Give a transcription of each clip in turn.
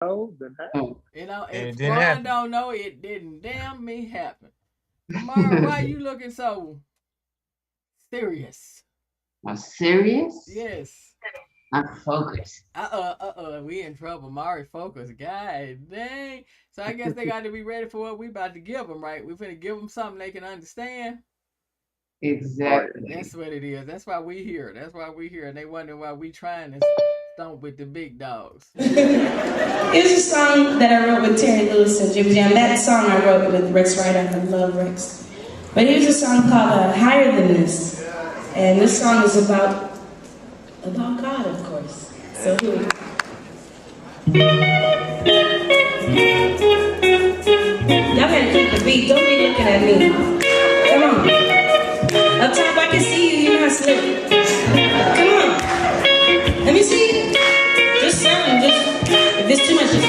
Oh, then happen. You know, And if it didn't Quan happen. don't know, it didn't damn me happen. Amara, why you looking so serious? I'm serious. Yes. I'm focused. We in trouble. Mari focus. God dang. So I guess they got to be ready for what we about to give them, right? We finna give them something they can understand. Oh Exactly. That's what it is. That's why we here. That's why we here. And they wonder why we trying to stomp with the big dogs. It's a song that I wrote with Terry Lewis and Jim Jam. That song I wrote with Rex Ryder. I love Rex. But here's a song called Higher Than This. And this song is about God, of course. So here we go. Y'all gotta keep the beat. Don't be looking at me. Come on. Up top, I can see you. You're not slick. Come on. Let me see. Just something. Just if there's too much, just.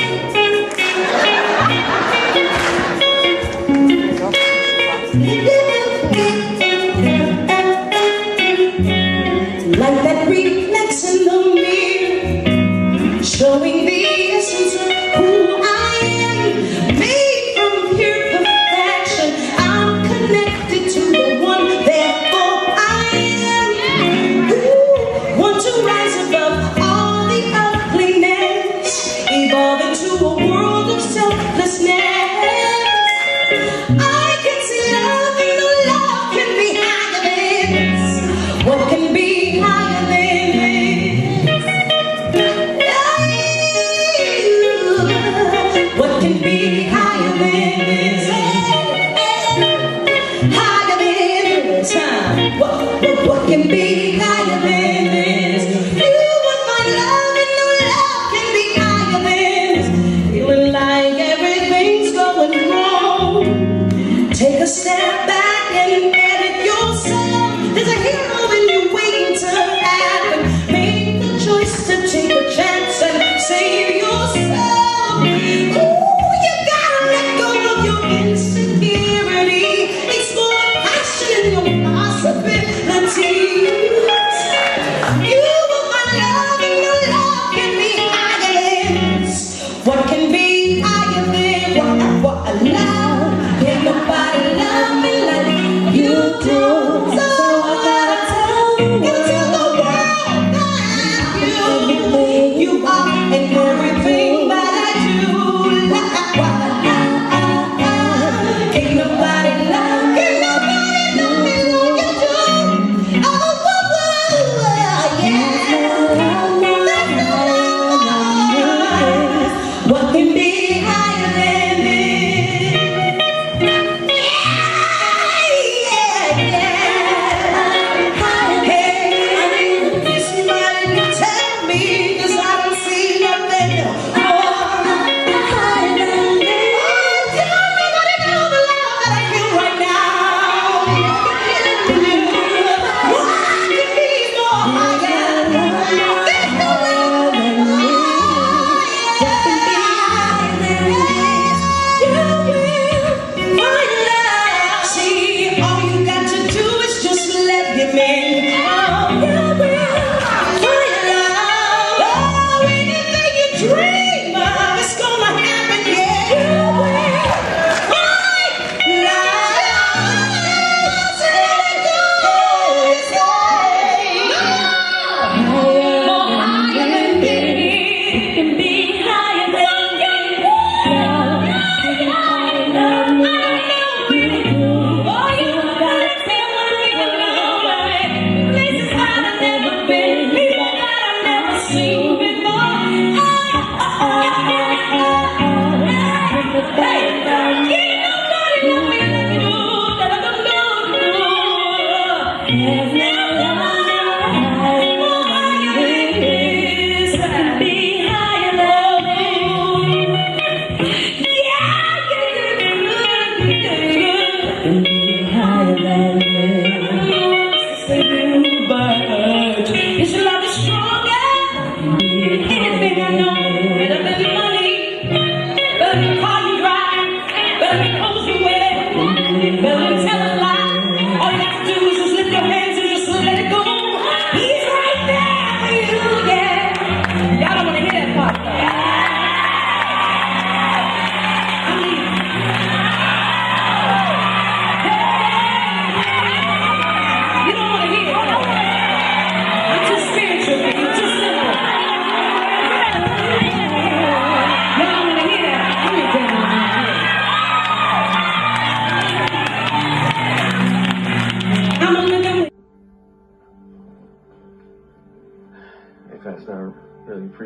Like that reflex in the mirror, showing the essence of who I am. Made from pure perfection, I'm connected to the one, therefore I am. Ooh, want to rise above all the ugliness, evolve into a world of selflessness. I can see love and the love can be higher than this. What can be higher than this?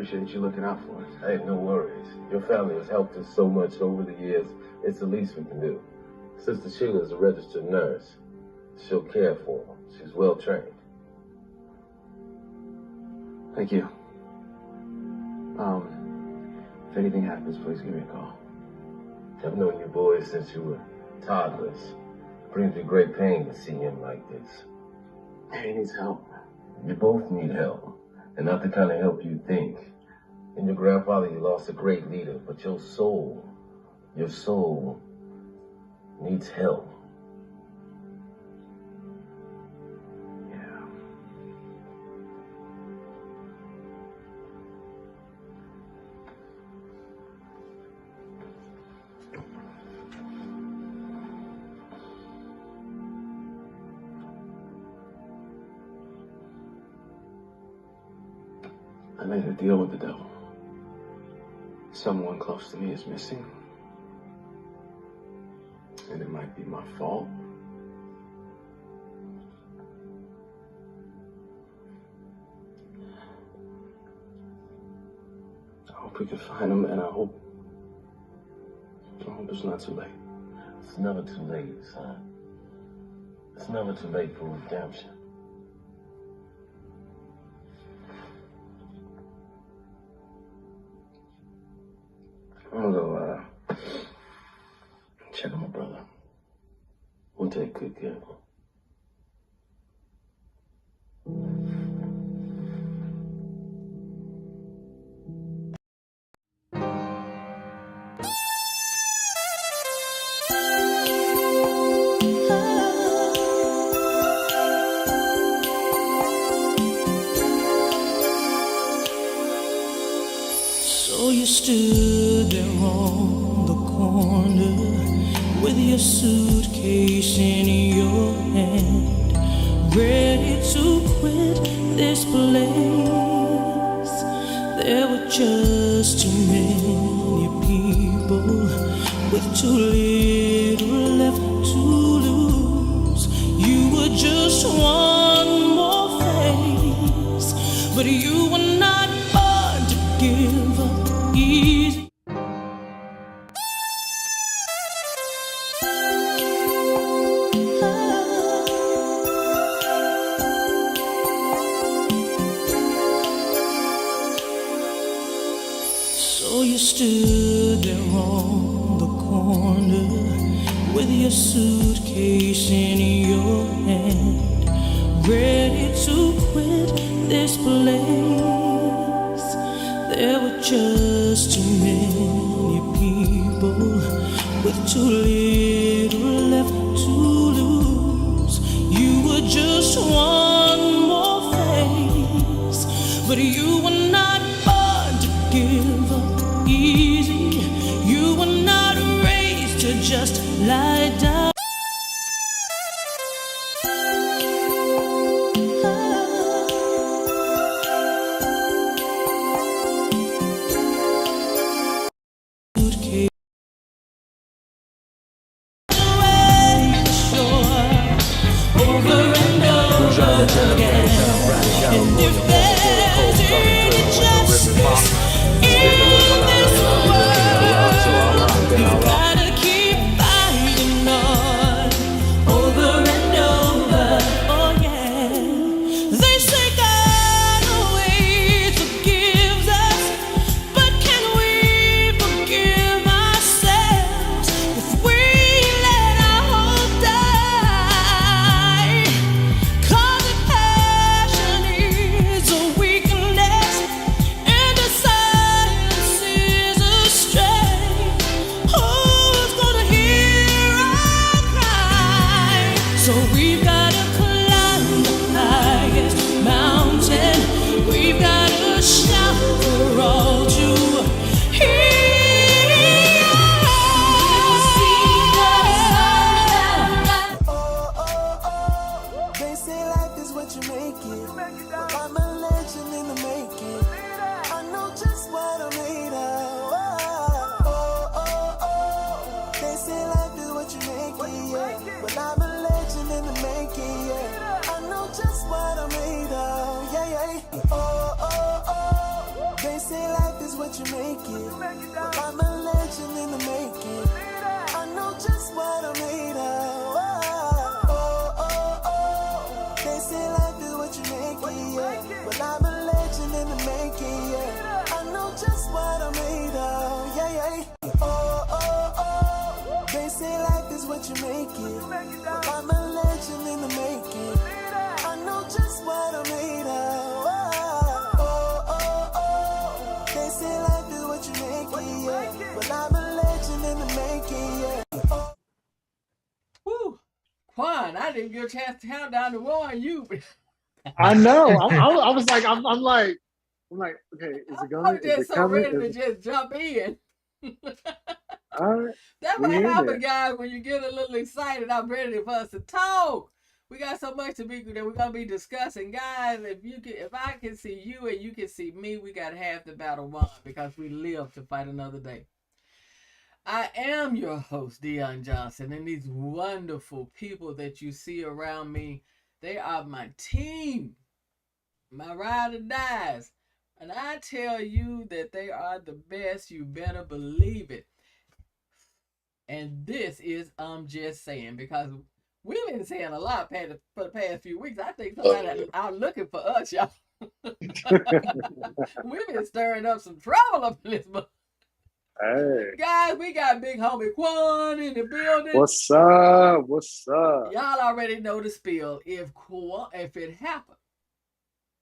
appreciate you looking out for us. Hey, no worries. Your family has helped us so much over the years. It's the least we can do. Sister Sheila is a registered nurse. She'll care for them. She's well trained. Thank you. If anything happens, please give me a call. I've known you boys since you were toddlers. Brings me great pain to see him like this. He needs help. You both need help, and not the kind of help you think. In your grandfather, you lost a great leader, but your soul needs help. Yeah. I made a deal with the devil. Someone close to me is missing. And it might be my fault. I hope we can find him, and I hope it's not too late. It's never too late, son. It's never too late for redemption. I'm gonna go, check on my brother. We'll take good care of him. So you stood there on the corner with your suitcase in your hand, ready to quit this place. There were just too many people with too little left to lose. You were just one more face, but you were not born to give up easy. So you stood there on the corner with your suitcase in your hand, ready to quit this place. There were just too many people with too little left to lose. You were just one more face, but you were not born to give up easy. You were not raised to just lie down. You gotta keep fighting on. Quan, I didn't get a chance to count down to warn you. I know. I was like, I'm like, okay, is it going? I'm Is just it so coming? ready to just jump in. All right. That's We what in happens, there. guys, when you get a little excited. I'm ready for us to talk. We got so much to be that we're gonna be discussing, guys. If I can see you and you can see me, we got half the battle won because we live to fight another day. I am your host, Dionne Johnson, and these wonderful people that you see around me, they are my team, my ride or dies. And I tell you that they are the best. You better believe it. And this is Just Saying, because we've been saying a lot for the past few weeks. I think somebody out looking for us, y'all. We've been stirring up some trouble up in this month. Hey. Guys, we got big homie Quan in the building. What's up? What's up? Y'all already know the spiel. If it happened,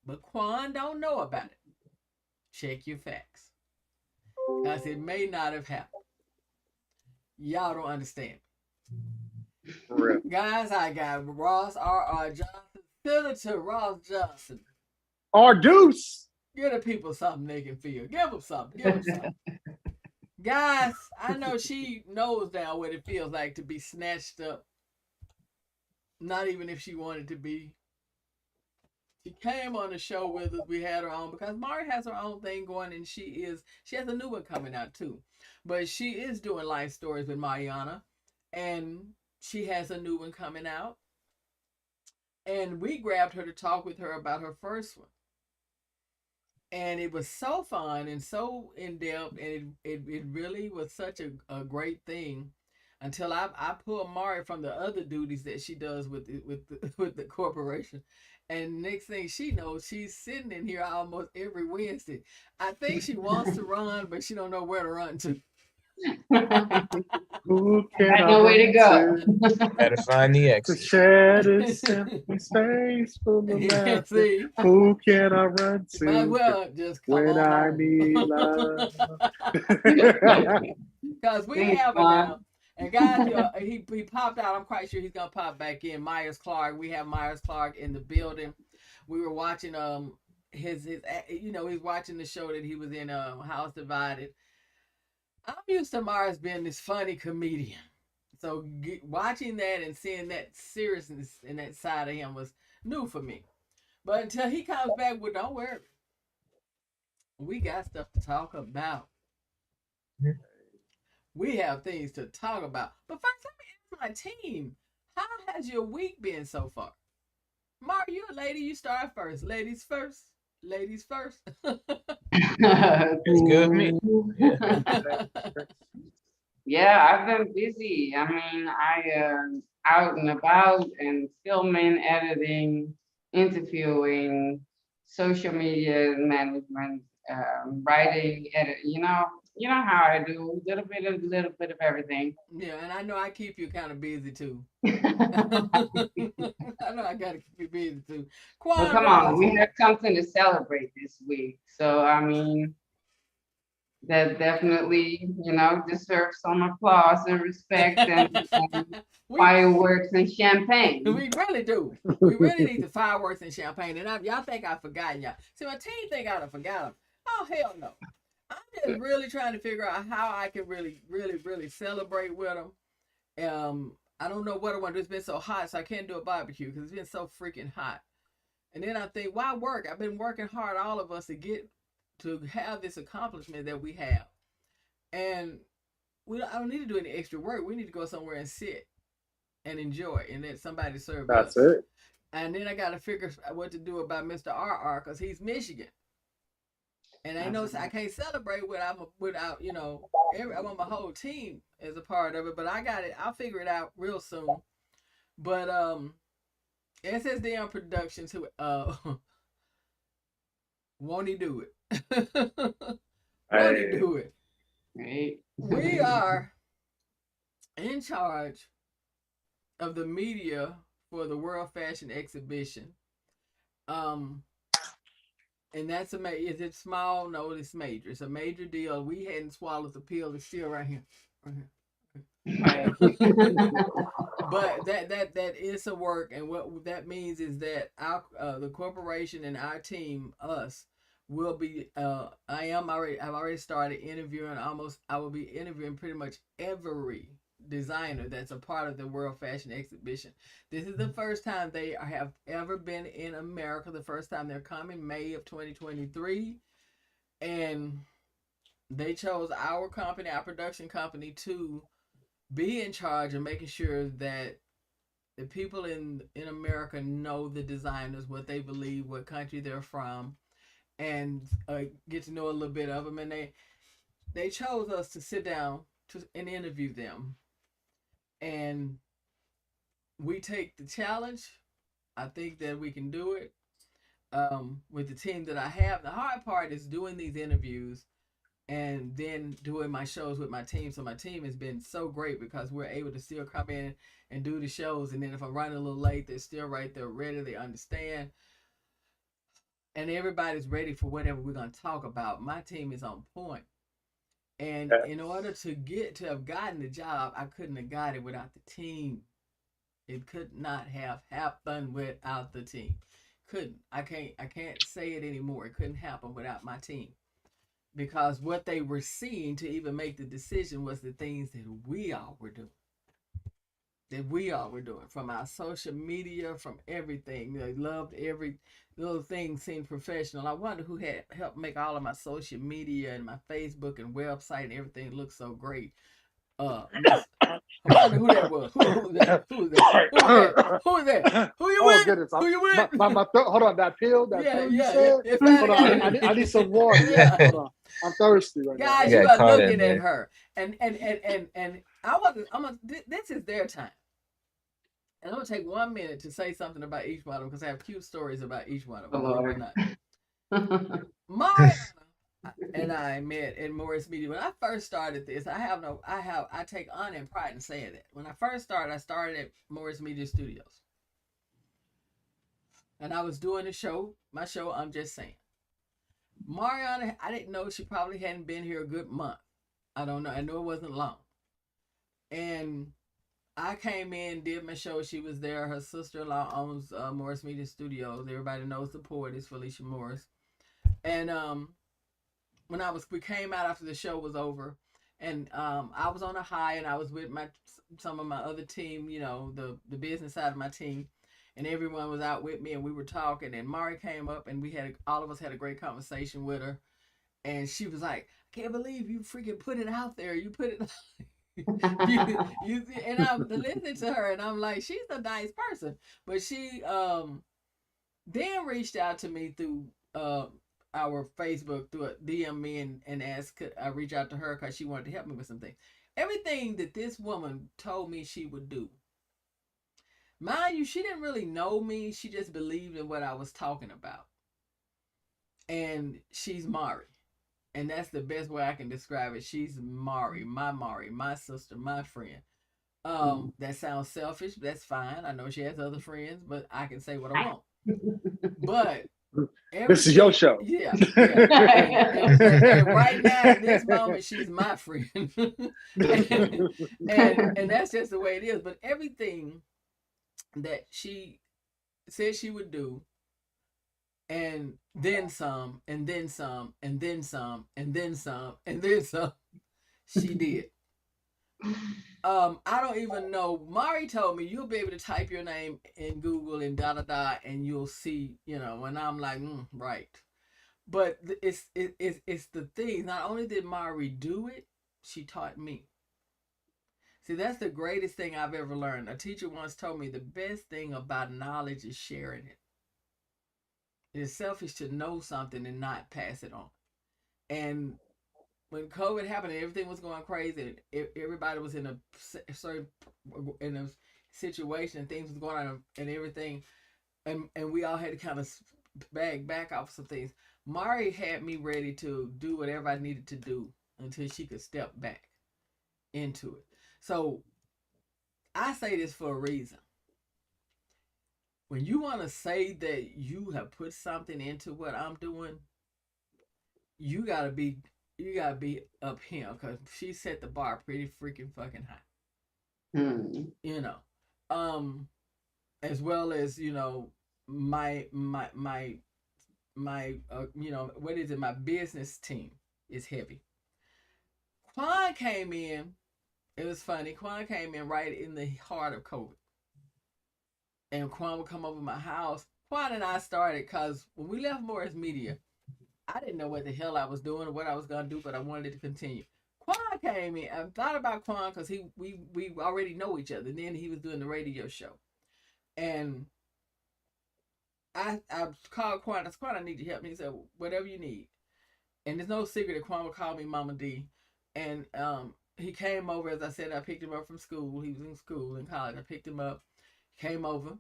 but Quan don't know about it, check your facts. Because it may not have happened. Y'all don't understand. For real. Guys, I got Ross R.R. Johnson, Senator Ross Johnson. Our Deuce. Give the people something they can feel. Give them something. Give them something. Guys, I know she knows now what it feels like to be snatched up. Not even if she wanted to be. She came on the show with us. We had her on because Mari has her own thing going, and she has a new one coming out too. But she is doing life stories with Mariana, and she has a new one coming out. And we grabbed her to talk with her about her first one. And it was so fun and so in-depth, and it really was such a great thing until I pulled Mari from the other duties that she does with the corporation. And next thing she knows, she's sitting in here almost every Wednesday. I think she wants to run, but she don't know where to run to. Who can I know where to go. Gotta find the To exit. share this empty space full of laughter. See, Who can I run might as to well just come when on I home. need love? Because we Thanks, have it Juan. now. And guys, he popped out. I'm quite sure he's gonna pop back in. Myers Clark. We have Myers Clark in the building. We were watching he's watching the show that he was in, House Divided. I'm used to Myers being this funny comedian. So watching that and seeing that seriousness and that side of him was new for me. But until he comes back, well, don't worry. We got stuff to talk about. We have things to talk about. But first, let me ask my team, how has your week been so far? Mark, you're a lady. You start first. Ladies first. Ladies first. It's good with me. Yeah. Yeah, I've been busy. I mean, out and about and filming, editing, interviewing, social media management, writing, edit. You know how I do a little bit of everything. Yeah, and I know I keep you kind of busy too. I know I gotta keep you busy too. Well, Quan come on, Ross. we have something to celebrate this week. So, I mean, that definitely, deserves some applause and respect and fireworks and champagne. We really do. We really need the fireworks and champagne. And y'all think I've forgotten y'all. See, my team think I'd have forgot them. Oh, hell no. I'm just really trying to figure out how I can really, really, really celebrate with them. I don't know what I want to do. It's been so hot, so I can't do a barbecue because it's been so freaking hot. And then I think, why work? I've been working hard, all of us, to have this accomplishment that we have. And I don't need to do any extra work. We need to go somewhere and sit and enjoy and let somebody serve us. That's it. And then I got to figure what to do about Mr. RR because he's Michigan. And I know I can't celebrate without I want my whole team as a part of it. But I got it. I'll figure it out real soon. But SSDM Productions, won't he do it? Won't he do it? Right. We are in charge of the media for the World Fashion Exhibition. And that's is it small? No, it's major. It's a major deal. We hadn't swallowed the pill. It's still right here. Right here. Right. But that is a work, and what that means is that our the corporation and our team, us, will be. I've already started interviewing. I will be interviewing pretty much every designer that's a part of the World Fashion Exhibition. This is the first time they have ever been in America. The first time they're coming, May of 2023, and they chose our company, our production company, to be in charge of making sure that the people in America know the designers, what they believe, what country they're from, and get to know a little bit of them. And they chose us to sit down and interview them, and we take the challenge. I think that we can do it with the team that I have. The hard part is doing these interviews and then doing my shows with my team. So my team has been so great because we're able to still come in and do the shows. And then if I'm running a little late, they're still right there ready. They understand. And everybody's ready for whatever we're going to talk about. My team is on point. And in order to have gotten the job, I couldn't have got it without the team. It could not have happened without the team. Couldn't. I can't say it anymore. It couldn't happen without my team. Because what they were seeing to even make the decision was the things that we all were doing. From our social media, from everything. They loved every little thing seemed professional. I wonder who had helped make all of my social media and my Facebook and website and everything look so great. I wonder who that was. Who was that? Who was that? Who you with? Goodness. Who you with? My throat, hold on, that pill you said? Hold on, I need some water. Yeah. Hold on. I'm thirsty right now. Guys, you are looking at her. And this is their time. And I'm going to take 1 minute to say something about each one of them because I have cute stories about each one of them. Mariana and I met in Morris Media. When I first started this, I take honor and pride in saying that. When I first started, I started at Morris Media Studios. And I was doing my show, I'm Just Saying. Mariana, I didn't know, she probably hadn't been here a good month. I don't know. I know it wasn't long. And I came in, did my show. She was there. Her sister-in-law owns Morris Media Studios. Everybody knows the poetess, Felicia Morris. And when we came out after the show was over, and I was on a high, and I was with some of my other team, the business side of my team, and everyone was out with me, and we were talking. And Mari came up, and all of us had a great conversation with her, and she was like, "I can't believe you freaking put it out there. You put it." And I'm listening to her, and I'm like, she's a nice person, but she then reached out to me through our Facebook, through a DM me and asked could I reach out to her because she wanted to help me with some things. Everything that this woman told me she would do, mind you, she didn't really know me. She just believed in what I was talking about. And she's Mari. And that's the best way I can describe it. She's Mari, my sister, my friend. That sounds selfish. That's fine. I know she has other friends, but I can say what I want. But this is your show. Yeah. And right now, at this moment, she's my friend. and that's just the way it is. But everything that she said she would do, and then some, and then some, and then some, and then some, and then some, she did. I don't even know. Mari told me you'll be able to type your name in Google and and you'll see, and I'm like, right. But it's the thing. Not only did Mari do it, she taught me. See, that's the greatest thing I've ever learned. A teacher once told me the best thing about knowledge is sharing it. It is selfish to know something and not pass it on. And when COVID happened and everything was going crazy, everybody was in a certain situation and things was going on and everything, and we all had to kind of back off some things. Mari had me ready to do whatever I needed to do until she could step back into it. So I say this for a reason. When you want to say that you have put something into what I'm doing, you got to be you gotta be up here because she set the bar pretty freaking fucking high. Hmm. You know, as well as my what is it? My business team is heavy. Quan came in. It was funny. Quan came in right in the heart of COVID, and Quan would come over to my house. Quan and I started because when we left Morris Media, I didn't know what the hell I was doing or what I was gonna do, but I wanted to continue. Quan came in. I thought about Quan because we already know each other. And then he was doing the radio show, and I called Quan. I said, Quan, I need your help. And he said, whatever you need. And there's no secret that Quan would call me Mama D. And he came over, as I said, I picked him up from school. He was in school in college. I picked him up, came over,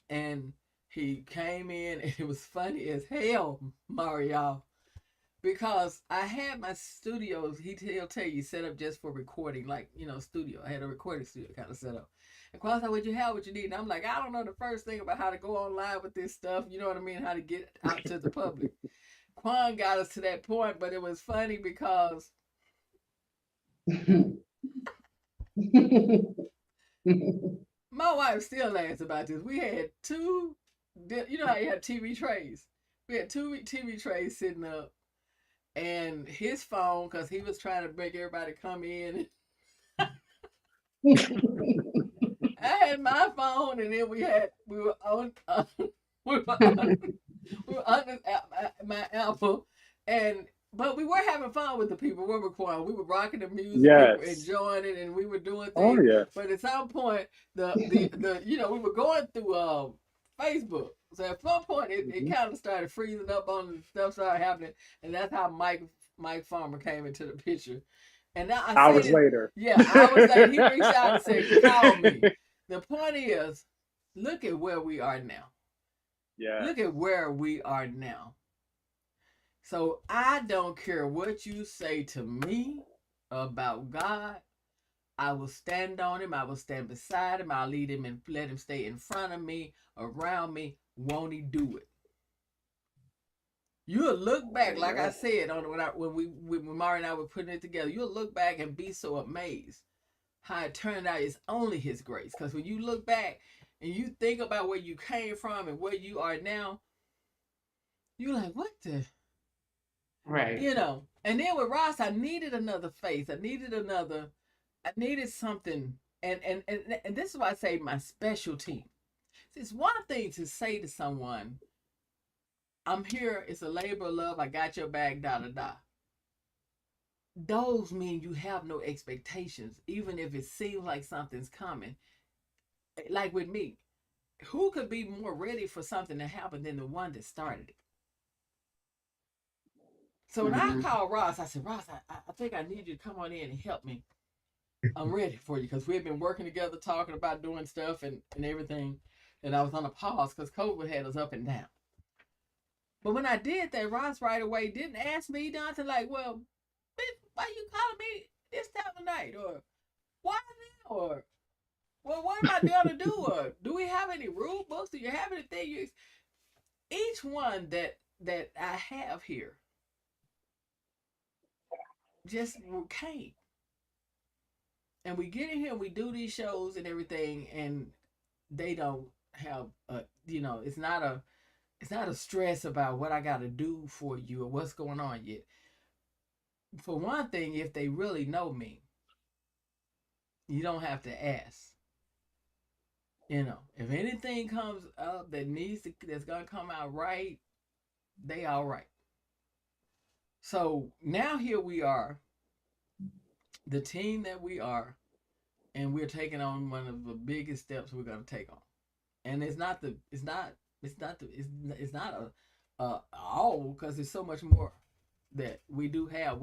and he came in, and it was funny as hell, Mario, because I had my studios, he'll tell you, set up just for recording, like, studio. I had a recording studio kind of set up. And Quan said, what you have, what you need? And I'm like, I don't know the first thing about how to go online with this stuff. You know what I mean? How to get out to the public. Quan got us to that point, but it was funny because my wife still laughs about this. We had two, how you have TV trays? We had two TV trays sitting up, and his phone, because he was trying to make everybody come in. I had my phone, and then we were on my Apple, but we were having fun with the people. We were quiet. We were rocking the music. Yes. We were enjoying it, and we were doing things. Oh yeah. But at some point, the we were going through Facebook. So at some point, it kind of started freezing up on the stuff started happening, and that's how Mike Farmer came into the picture. And now hours later. Yeah, hours later, he reached out and said, call me. The point is, look at where we are now. Yeah. Look at where we are now. So I don't care what you say to me about God. I will stand on him. I will stand beside him. I'll lead him and let him stay in front of me, around me. Won't he do it? You'll look back, like I said, when Mari and I were putting it together, you'll look back and be so amazed how it turned out it's only his grace. Because when you look back and you think about where you came from and where you are now, you're like, what the? Right. And then with Ross, I needed another face. I needed something. And this is why I say my specialty. It's one thing to say to someone, I'm here, it's a labor of love, I got your back, da-da-da. Those mean you have no expectations, even if it seems like something's coming. Like with me, who could be more ready for something to happen than the one that started it? So when I called Ross, I said, Ross, I think I need you to come on in and help me. I'm ready for you, because we've been working together, talking about doing stuff and everything. And I was on a pause because COVID had us up and down. But when I did that, Ross right away didn't ask me nothing like, well, bitch, why you calling me this time of night? Or why now? Or, well, what am I going to do? Or do we have any rule books? Do you have anything? Each one that I have here just came. And we get in here and we do these shows and everything, and they don't have it's not a stress about what I got to do for you or what's going on yet. For one thing, if they really know me, you don't have to ask. If anything comes up that's gonna come out right, they all right. So now here we are, the team that we are, and we're taking on one of the biggest steps we're gonna take on. And it's not all, because there's so much more that we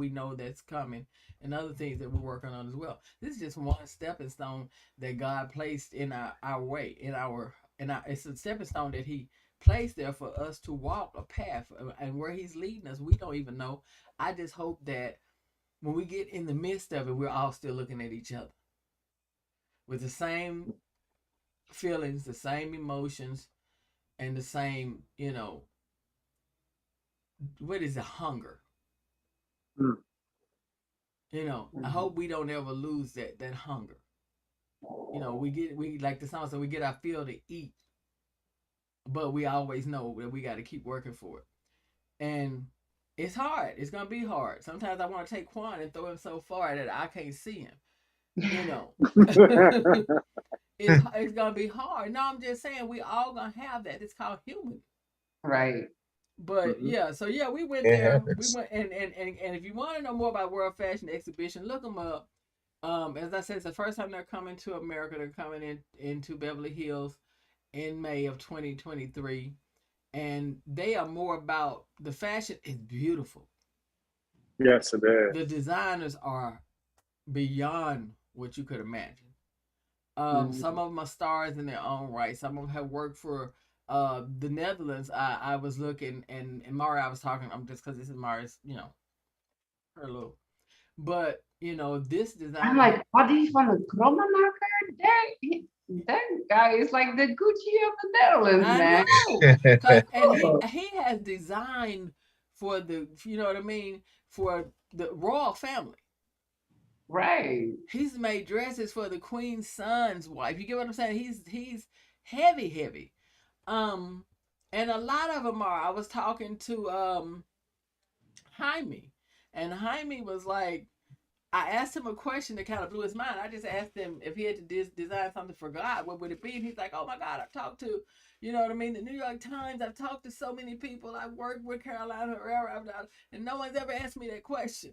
know that's coming, and other things that we're working on as well. This is just one stepping stone that God placed in our way, it's a stepping stone that he placed there for us to walk a path, and where he's leading us, we don't even know. I just hope that when we get in the midst of it, we're all still looking at each other with the same feelings, the same emotions, and the same, what is the hunger? Mm. You know, I Mhm. hope we don't ever lose that hunger. You know, we like the song said, we get our fill to eat, but we always know that we got to keep working for it. And it's hard. It's gonna be hard. Sometimes I want to take Quan and throw him so far that I can't see him. You know, it's gonna be hard. No, I'm just saying we all gonna have that. It's called human. Right. But Mhm. yeah, so yeah, we went It there. We happens. went and if you want to know more about World Fashion Exhibition, look them up. As I said, it's the first time they're coming to America. They're coming into Beverly Hills in May of 2023, and they are more about the fashion is beautiful. Yes, it The is. designers are beyond what you could imagine. Some Mhm. of them are stars in their own right. Some of them have worked for the Netherlands. I was looking and Mari, I was talking. I'm just because this is Mari's, you know, her little. But you know, this I'm designer. like, are these from the Krommenacher? That guy is like the Gucci of the Netherlands, I man. know, cause and he Oh, he has designed for the, you know what I mean, for the royal family. right. He's made dresses for the queen's son's wife. You get what I'm saying? He's heavy, heavy. Um, and a lot of them are. I was talking to Jaime, and Jaime was like, I asked him a question that kind of blew his mind. I just asked him if he had to design something for God, what would it be? And he's like, oh my God, I've talked to, you know what I mean, the New York Times. I've talked to so many people. I've worked with Carolina Herrera, and no one's ever asked me that question.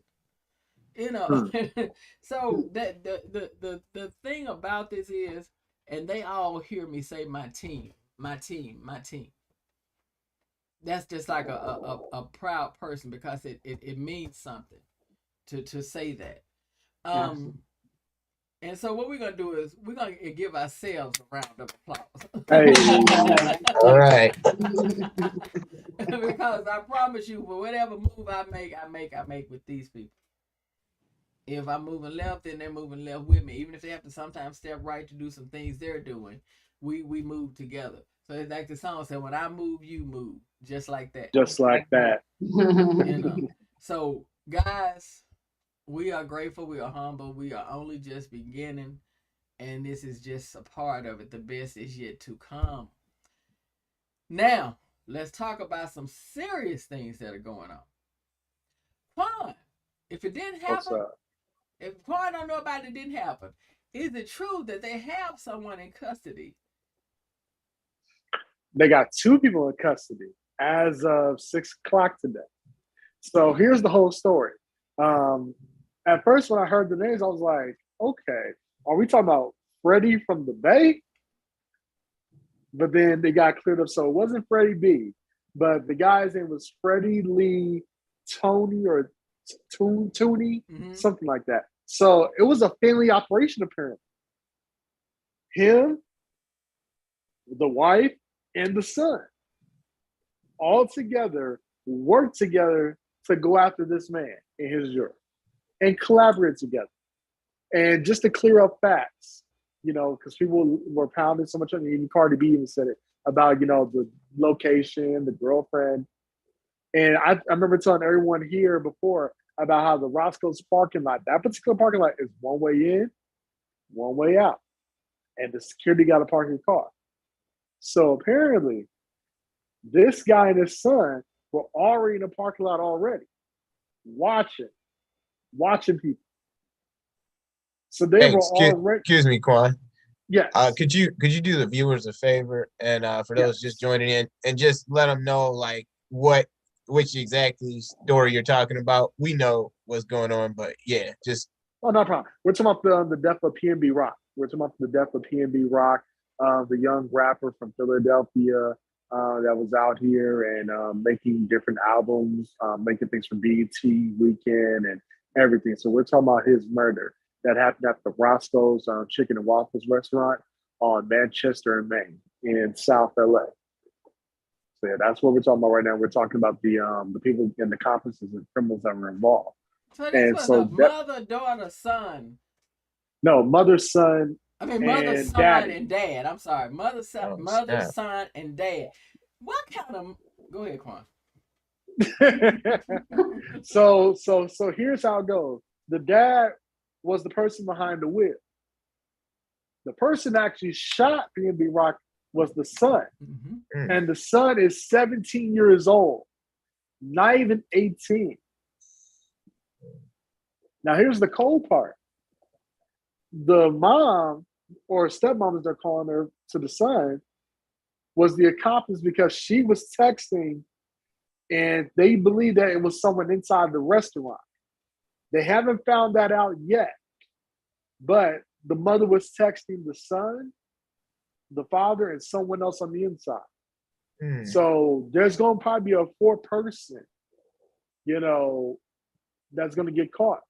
You know, Mm. so that the thing about this is, and they all hear me say my team, my team, my team. That's just like a proud person because it means something to say that. Um, Absolutely. and so what we're gonna do is we're gonna give ourselves a round of Hey, applause. All right. Because I promise you, for whatever move I make with these people. If I'm moving left, then they're moving left with me. Even if they have to sometimes step right to do some things they're doing, we move together. So it's like the song said, when I move, you move. Just like that. just like Like that. that. You know. So guys, we are grateful, we are humble, we are only just beginning, and this is just a part of it. The best is yet to come. Now, let's talk about some serious things that are going on. Quan, if it didn't What's happen, up? if Quan don't know about it, it didn't happen. Is it true that they have someone in custody? They got two people in custody as of 6 o'clock today. So here's the whole story. Um, at first, when I heard the names, I was like, okay, are we talking about Freddie from the Bay? But then they got cleared up. So it wasn't Freddie B, but the guy's name was Freddie Lee Tony or Tooney, Mm-hmm. something like that. So it was a family operation, apparently. Him, the wife, and the son all together worked together to go after this man and his jury and collaborate together. And just to clear up facts, you know, because people were pounding so much on it, and Cardi B even said it about, you know, the location, the girlfriend. And I remember telling everyone here before about how the Roscoe's parking lot, that particular parking lot is one way in, one way out. And the security got to park your car. So apparently, this guy and his son were already in the parking lot already, watching, watching people. So they Hey, were already, excuse me, Quan. yes, Could you do the viewers a favor and for those just yes. joining in and just let them know like which exactly story you're talking about? We know what's going on, but yeah, just Oh, no problem. We're talking about the death of PNB Rock. We're talking about the death of PNB Rock, the young rapper from Philadelphia that was out here and making different albums, making things for BET Weekend and everything. So we're talking about his murder that happened at the Roscoe's Chicken and Waffles restaurant on Manchester and Main in South LA. So yeah, that's what we're talking about right now. We're talking about the people and the accomplices and criminals that were involved. So this And was a so mother, daughter, son. no, mother, son, I mean, mother, and son, daddy. and dad. I'm sorry, oh mother, snap. son, and dad. What kind of? Go ahead, Quan. So here's how it goes. The dad was the person behind the whip. The person actually shot PNB Rock was the son. Mm-hmm. And the son is 17 years old, not even 18. Now here's the cold part. The mom, or stepmom as they're calling her, to the son, was the accomplice because she was texting and they believe that it was someone inside the restaurant. They haven't found that out yet, but the mother was texting the son, the father, and someone else on the inside. So there's going to probably be a fourth person, that's going to get caught.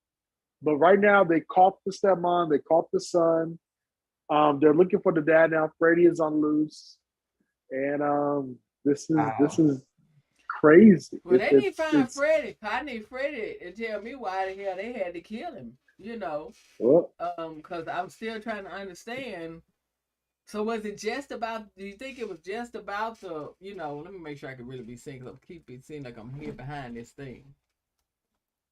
But right now, they caught the stepmom, they caught the son. They're looking for the dad now. Freddie is on loose, and this is crazy. Well, they need to find Freddie. I need Freddie to tell me why the hell they had to kill him. Because I'm still trying to understand. So was it just about? Do you think it was just about the? Let me make sure I can really be seeing. Cause I keep it seeing like I'm here behind this thing.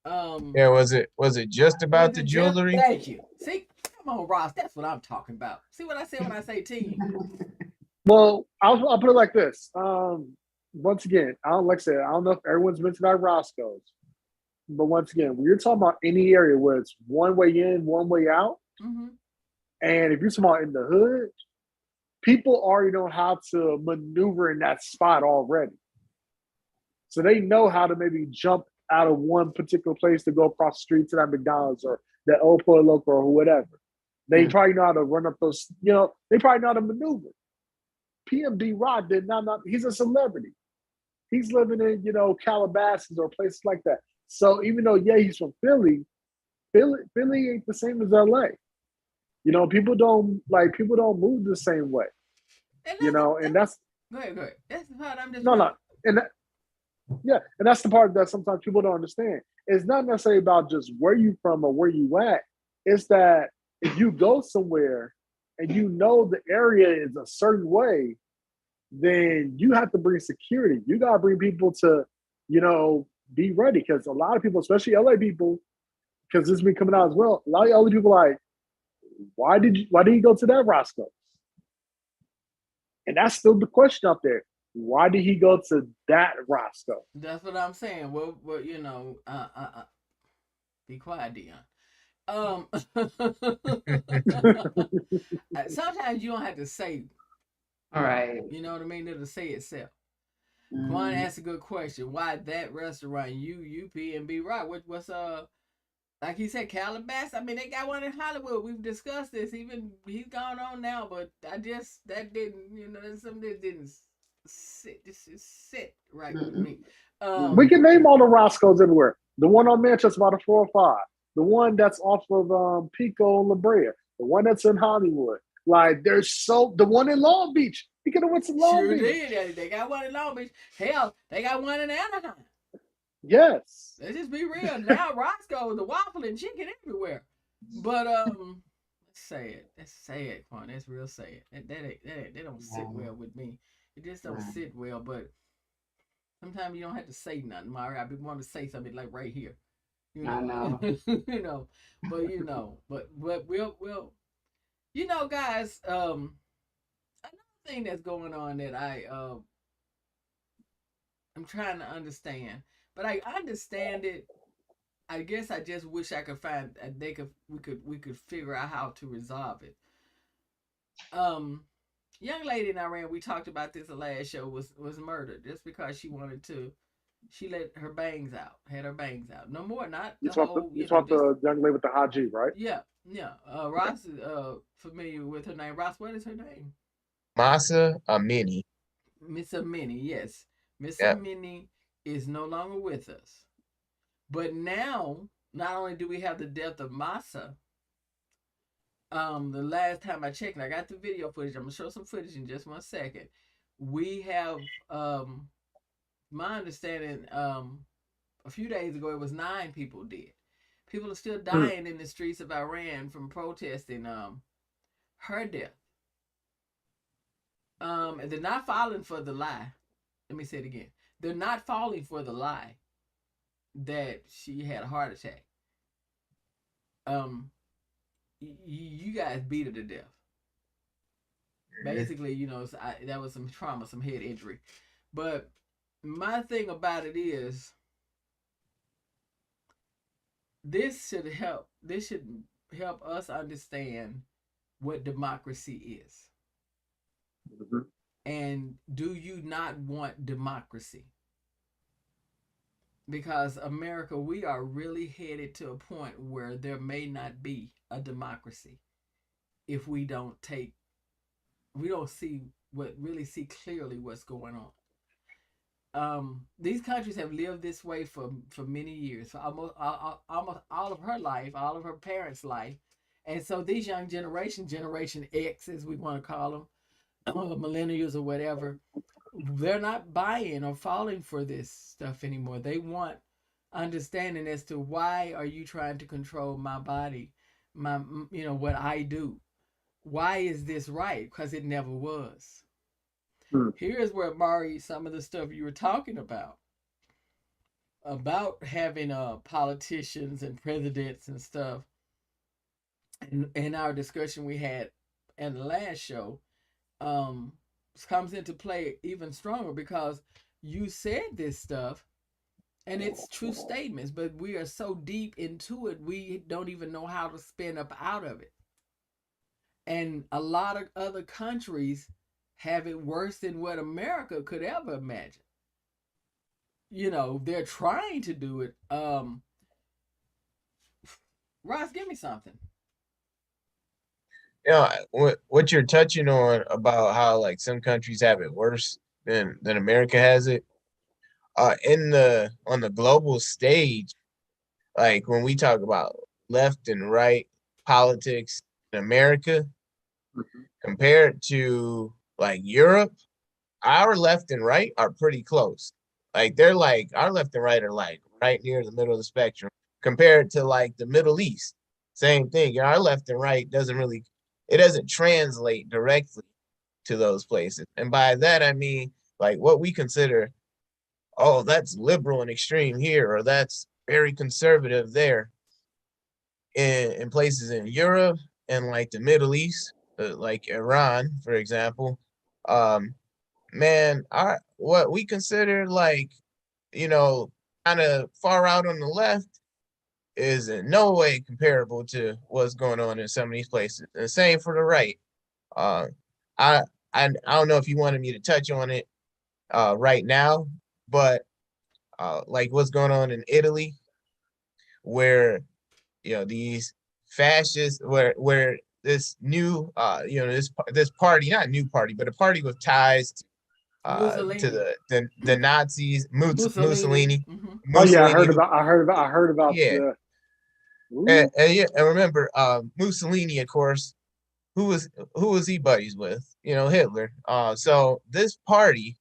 Yeah, was it just about the jewelry? Thank you. See, come on, Ross. That's what I'm talking about. See what I said when I say team. Well, I'll put it like this. Once again, I don't know if everyone's been to that Roscoe's, but once again, when you're talking about any area where it's one way in, one way out, and if you're talking about in the hood, people already know how to maneuver in that spot already. So they know how to maybe jump out of one particular place to go across the street to that McDonald's or that old Pollo Loco or whatever. They probably know how to run up those, they probably know how to maneuver. PMD Rock did not, he's a celebrity. He's living in, Calabasas or places like that. So even though, he's from Philly ain't the same as LA. People don't move the same way. And that's go ahead. That's the part I'm just and that's the part that sometimes people don't understand. It's not necessarily about just where you from or where you at. It's that if you go somewhere and the area is a certain way, then you have to bring security. You gotta bring people to, be ready. Because a lot of people, especially LA people, because this has been coming out as well, a lot of LA people are like, why did you go to that Roscoe's? And that's still the question out there. Why did he go to that Roscoe? That's what I'm saying. Well, be quiet, Dionne. Sometimes you don't have to say. All right. You know what I mean? It'll say itself. Quan asked a good question. Why that restaurant? UP and B Rock. What's like he said, Calabasas. I mean, they got one in Hollywood. We've discussed this. Even he's gone on now, but that didn't. That's something that didn't sit right with me. We can name all the Roscoe's everywhere. The one on Manchester by the 405. The one that's off of Pico and La Brea. The one that's in Hollywood. Like the one in Long Beach. You could have went to Long Beach. Did. They got one in Long Beach. Hell, they got one in Anaheim. Yes. Let's just be real. Now Roscoe, the waffle and chicken everywhere. But let's say it, Quan. That's real sad. That don't sit well with me. It just don't sit well. But sometimes you don't have to say nothing, Mario. I want to say something like right here. I know. but we'll guys. Another thing that's going on that I'm trying to understand. But I understand it. I guess I just wish I could find we could figure out how to resolve it. Young lady in Iran, we talked about this the last show, was murdered just because she let her bangs out, had her bangs out. No more, not you talked the young lady with the Haji, right? Yeah. Ross is familiar with her name. Ross, what is her name? Masa Amini. Miss Amini, yes. Miss Amini is no longer with us. But now, not only do we have the death of Masa, the last time I checked, and I got the video footage, I'm going to show some footage in just 1 second. We have, my understanding, a few days ago, it was 9 people dead. People are still dying in the streets of Iran from protesting her death. And they're not filing for the lie. Let me say it again. they're not falling for the lie that she had a heart attack. You guys beat her to death. Basically, that was some trauma, some head injury. But my thing about it is, this should help us understand what democracy is. Mhm. And do you not want democracy? Because America, we are really headed to a point where there may not be a democracy if we don't see clearly what's going on. These countries have lived this way for many years, for almost all of her life, all of her parents' life, and so these young Generation X, as we want to call them, millennials or whatever, they're not buying or falling for this stuff anymore. They want understanding as to why are you trying to control my body, what I do. Why is this right? Because it never was. Here's where, Mari, some of the stuff you were talking about having politicians and presidents and stuff, in our discussion we had in the last show, comes into play even stronger, because you said this stuff and it's true statements, but we are so deep into it we don't even know how to spin up out of it. And a lot of other countries have it worse than what America could ever imagine. They're trying to do it. Ross, give me something. What you're touching on about how like some countries have it worse than America has it. On the global stage, like when we talk about left and right politics in America, compared to like Europe, our left and right are pretty close. Like they're like, our left and right are like right near the middle of the spectrum, compared to like the Middle East. Same thing. Our left and right doesn't translate directly to those places. And by that I mean like what we consider, oh, that's liberal and extreme here, or that's very conservative there. In places in Europe and like the Middle East, like Iran, for example, man, what we consider like, kind of far out on the left is in no way comparable to what's going on in some of these places. And same for the right. Uh, I I don't know if you wanted me to touch on it right now, but like what's going on in Italy, where these fascists, where this new this party, not new party, but a party with ties to the Nazis, Mussolini. Mm-hmm. Oh yeah, Mussolini, I heard about yeah. the. And remember, Mussolini, of course, who was he buddies with? Hitler. So this party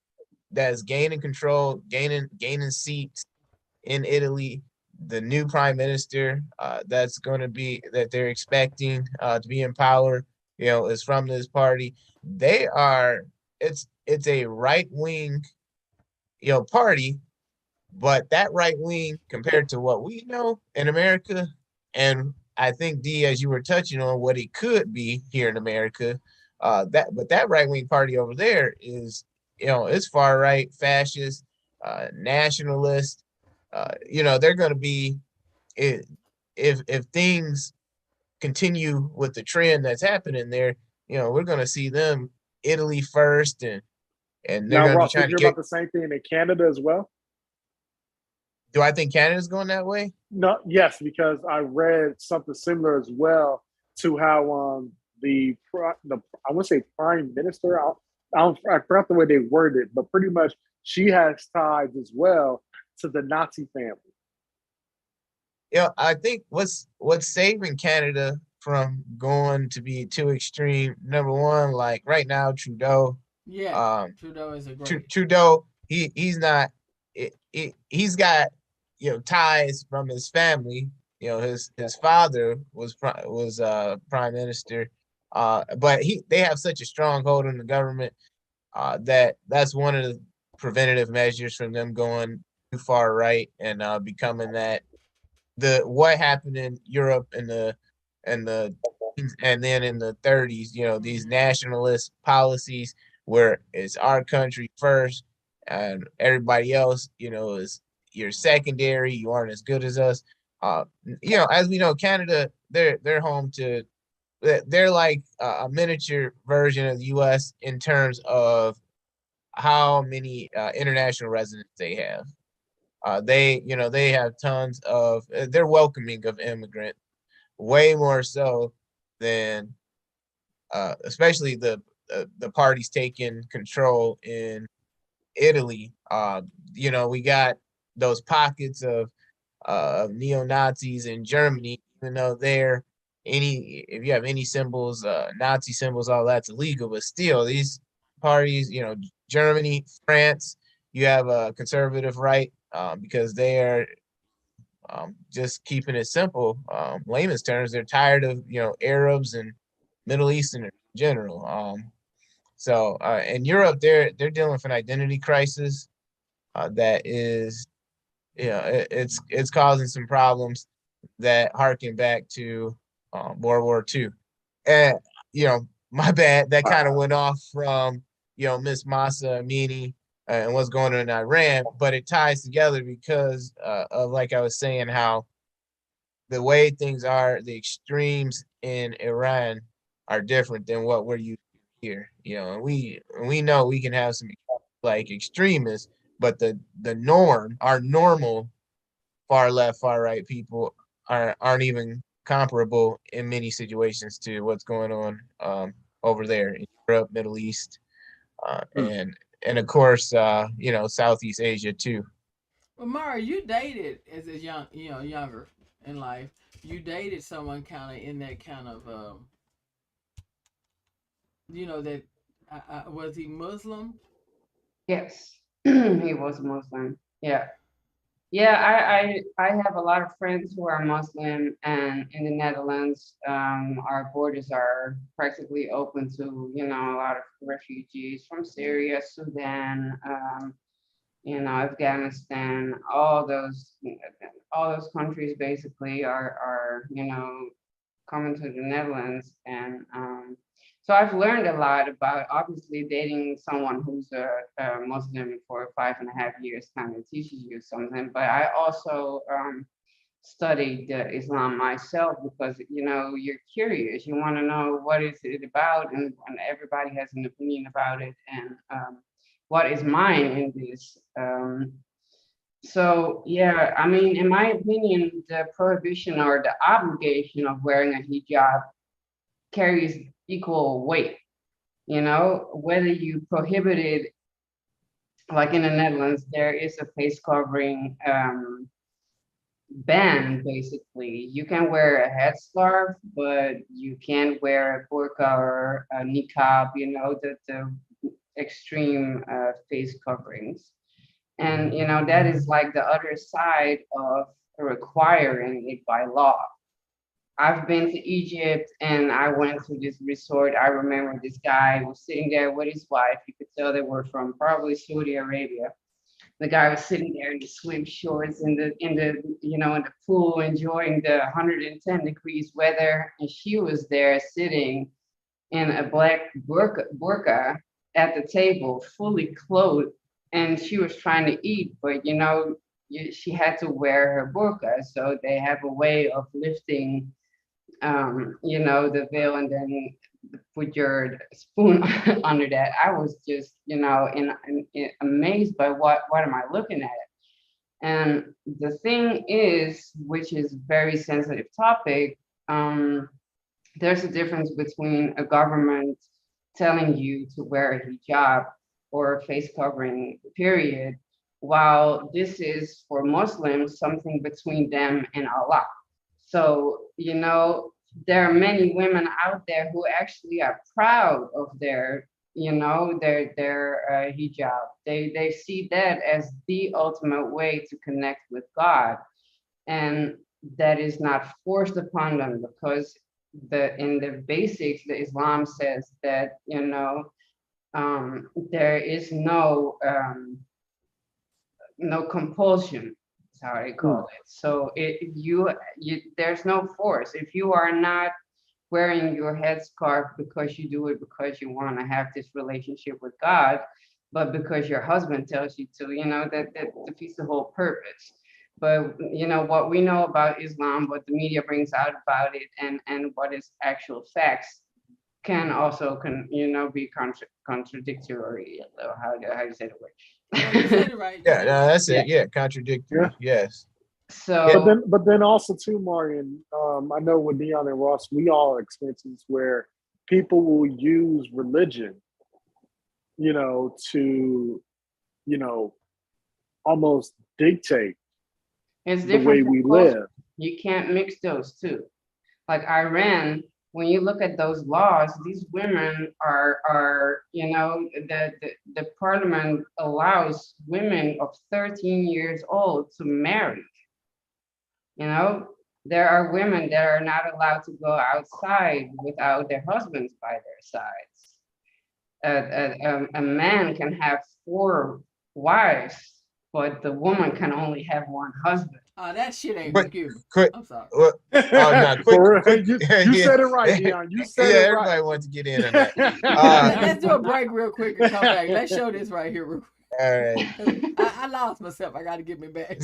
that's gaining control, gaining seats in Italy, the new prime minister that they're expecting to be in power, is from this party. It's a right wing, party, but that right wing compared to what we know in America, and I think D, as you were touching on what it could be here in America, that right wing party over there is, it's far right, fascist, nationalist. They're going to be, if things continue with the trend that's happening there, we're going to see them Italy first, and they're Now, going to be Ross, did trying you to hear get. about the same thing in Canada as well? Do I think Canada's going that way? No, yes, because I read something similar as well to how the I want to say prime minister. I forgot the way they worded it, but pretty much she has ties as well to the Nazi family. I think what's saving Canada from going to be too extreme. Number one, like right now, Trudeau. Yeah, Trudeau is a great. Trudeau. He's not. He's got ties from his family. His father was prime minister. But they have such a strong hold on the government that's one of preventative measures from them going too far right and becoming that what happened in Europe in the and the and then in the 30s, these nationalist policies where it's our country first and everybody else, is you're secondary, you aren't as good as us. As we know, Canada, they're home to they're like a miniature version of the US in terms of how many international residents they have. They have tons of, they're welcoming of immigrants, way more so than, especially the parties taking control in Italy. We got those pockets of neo Nazis in Germany, even though if you have any symbols, Nazi symbols, all that's illegal, but still these parties, Germany, France, you have a conservative right, because they are, just keeping it simple, layman's terms, they're tired of, Arabs and Middle Eastern in general. So in Europe, they're dealing with an identity crisis that is, it's causing some problems that harken back to World War II. And my bad, that kind of went off from Miss Masa Amini and what's going on in Iran, but it ties together because of, like I was saying, how the way things are, the extremes in Iran are different than what we're used to here. And we know we can have some like extremists, but the norm, our normal far left, far right people aren't even comparable in many situations to what's going on over there in Europe, Middle East, and of course, Southeast Asia too. Well, Mara, you dated as a younger in life. You dated someone kind of in that kind of, that was he Muslim? Yes, he was Muslim. Yeah. Yeah, I have a lot of friends who are Muslim, and in the Netherlands, our borders are practically open to, a lot of refugees from Syria, Sudan, Afghanistan, all those countries basically are coming to the Netherlands, and so I've learned a lot about, obviously, dating someone who's a Muslim for 5.5 years kind of teaches you something. But I also studied Islam myself because you're curious, you want to know what is it about, and everybody has an opinion about it, and what is mine in this. So yeah, I mean, in my opinion, the prohibition or the obligation of wearing a hijab carries equal weight. Whether you prohibit it, like in the Netherlands, there is a face covering ban. Basically, you can wear a headscarf, but you can't wear a burqa or a niqab. The extreme face coverings. And that is like the other side of requiring it by law. I've been to Egypt and I went to this resort. I remember this guy was sitting there with his wife. You could tell they were from probably Saudi Arabia. The guy was sitting there in the swim shorts in the pool, enjoying the 110 degrees weather, and she was there sitting in a black burqa at the table, fully clothed, and she was trying to eat, but she had to wear her burqa. So they have a way of lifting, the veil and then put your spoon under that. I was just, amazed by what am I looking at? And the thing is, which is very sensitive topic, there's a difference between a government telling you to wear a hijab or a face covering, period, while this is for Muslims something between them and Allah. So, there are many women out there who actually are proud of their hijab. They see that as the ultimate way to connect with God, and that is not forced upon them, because in the basics, the Islam says that there is no no compulsion. Is how I call it. So there's no force. If you are not wearing your headscarf because you do it because you want to have this relationship with God, but because your husband tells you to, that defeats the whole purpose. But what we know about Islam, what the media brings out about it, and what is actual facts can also be contradictory. How do you say the word? You said it right. Yeah, no, that's Yeah. it. Yeah, contradictory. Yeah. Yes. So But then also too, Marion, I know with Dionne and Ross, we all experience where people will use religion, to, almost dictate it's the different way from we culture. live. You can't mix those two. Like Iran, when you look at those laws, these women are the parliament allows women of 13 years old to marry. There are women that are not allowed to go outside without their husbands by their sides. A man can have 4 wives, but the woman can only have 1 husband. That shit ain't But from Cuba. quick, I'm sorry. oh no, quick. You Yeah, said it right, Dionne. You said yeah, it everybody right. wants to get in on that. Let's do a break real quick and come back. Let's show this right here real quick. All right. I lost myself. I got to get me back.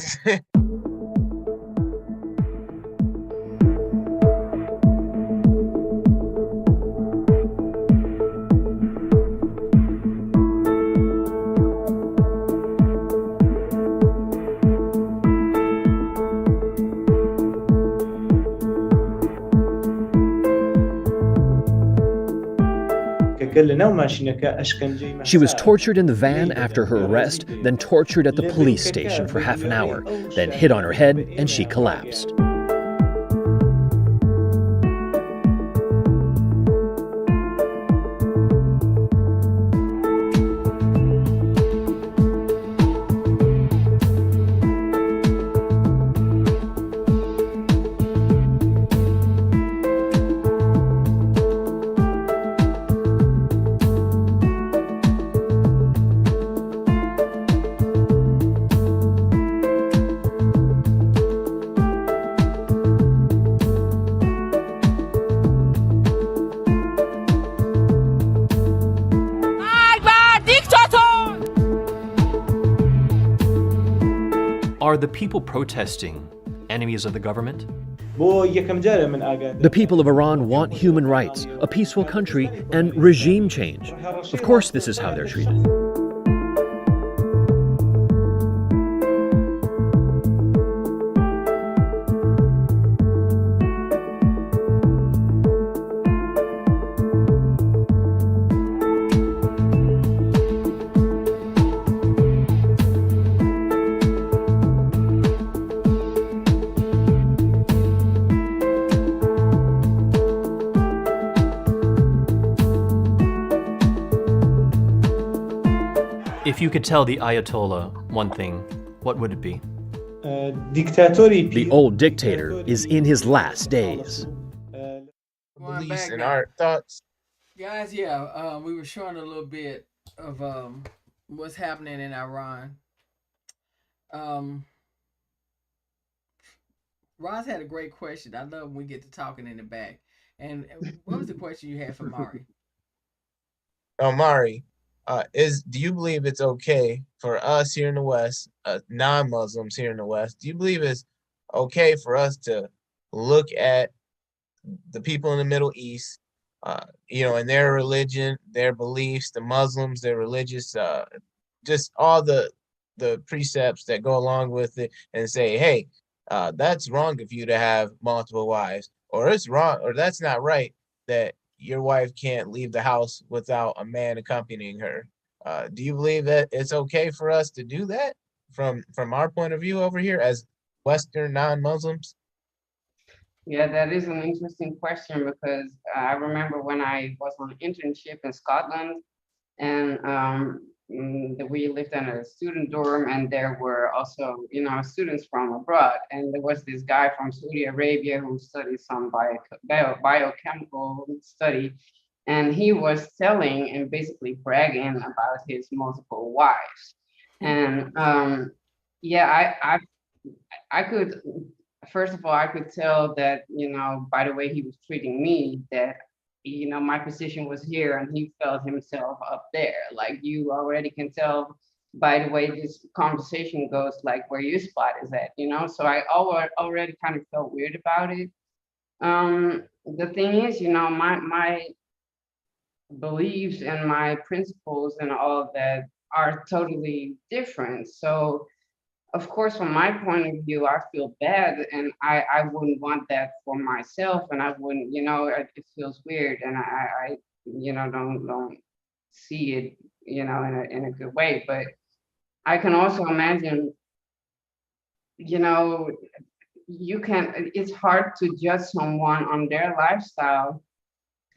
She was tortured in the van after her arrest, then tortured at the police station for half an hour, then hit on her head and she collapsed. Are the people protesting enemies of the government? The people of Iran want human rights, a peaceful country, and regime change. Of course, this is how they're treated. If you could tell the Ayatollah one thing, what would it be? The old dictator is in his last days. Going Beliefs back and now. our thoughts. Guys, we were showing a little bit of what's happening in Iran. Ross had a great question. I love when we get to talking in the back. And what was the question you had for Mari? Oh, Mari, do you believe it's okay for us here in the West, non-Muslims here in the West, do you believe it's okay for us to look at the people in the Middle East, and their religion, their beliefs, the Muslims, their religious, just all the precepts that go along with it, and say, hey, that's wrong of you to have multiple wives, or it's wrong, or that's not right that your wife can't leave the house without a man accompanying her. Do you believe that it's okay for us to do that from our point of view over here as Western non-Muslims? Yeah, that is an interesting question because I remember when I was on internship in Scotland, and we lived in a student dorm, and there were also, students from abroad. And there was this guy from Saudi Arabia who studied some biochemical study, and he was telling and basically bragging about his multiple wives. And yeah, I could, first of all, I could tell that, by the way he was treating me, that, my position was here and he felt himself up there. Like you already can tell by the way this conversation goes, like where your spot is at. So I already kind of felt weird about it. The thing is, my beliefs and my principles and all of that are totally different. So of course, from my point of view, I feel bad, and I wouldn't want that for myself, and I wouldn't, it feels weird, and I don't see it, in a good way. But I can also imagine, you know, you can. It's hard to judge someone on their lifestyle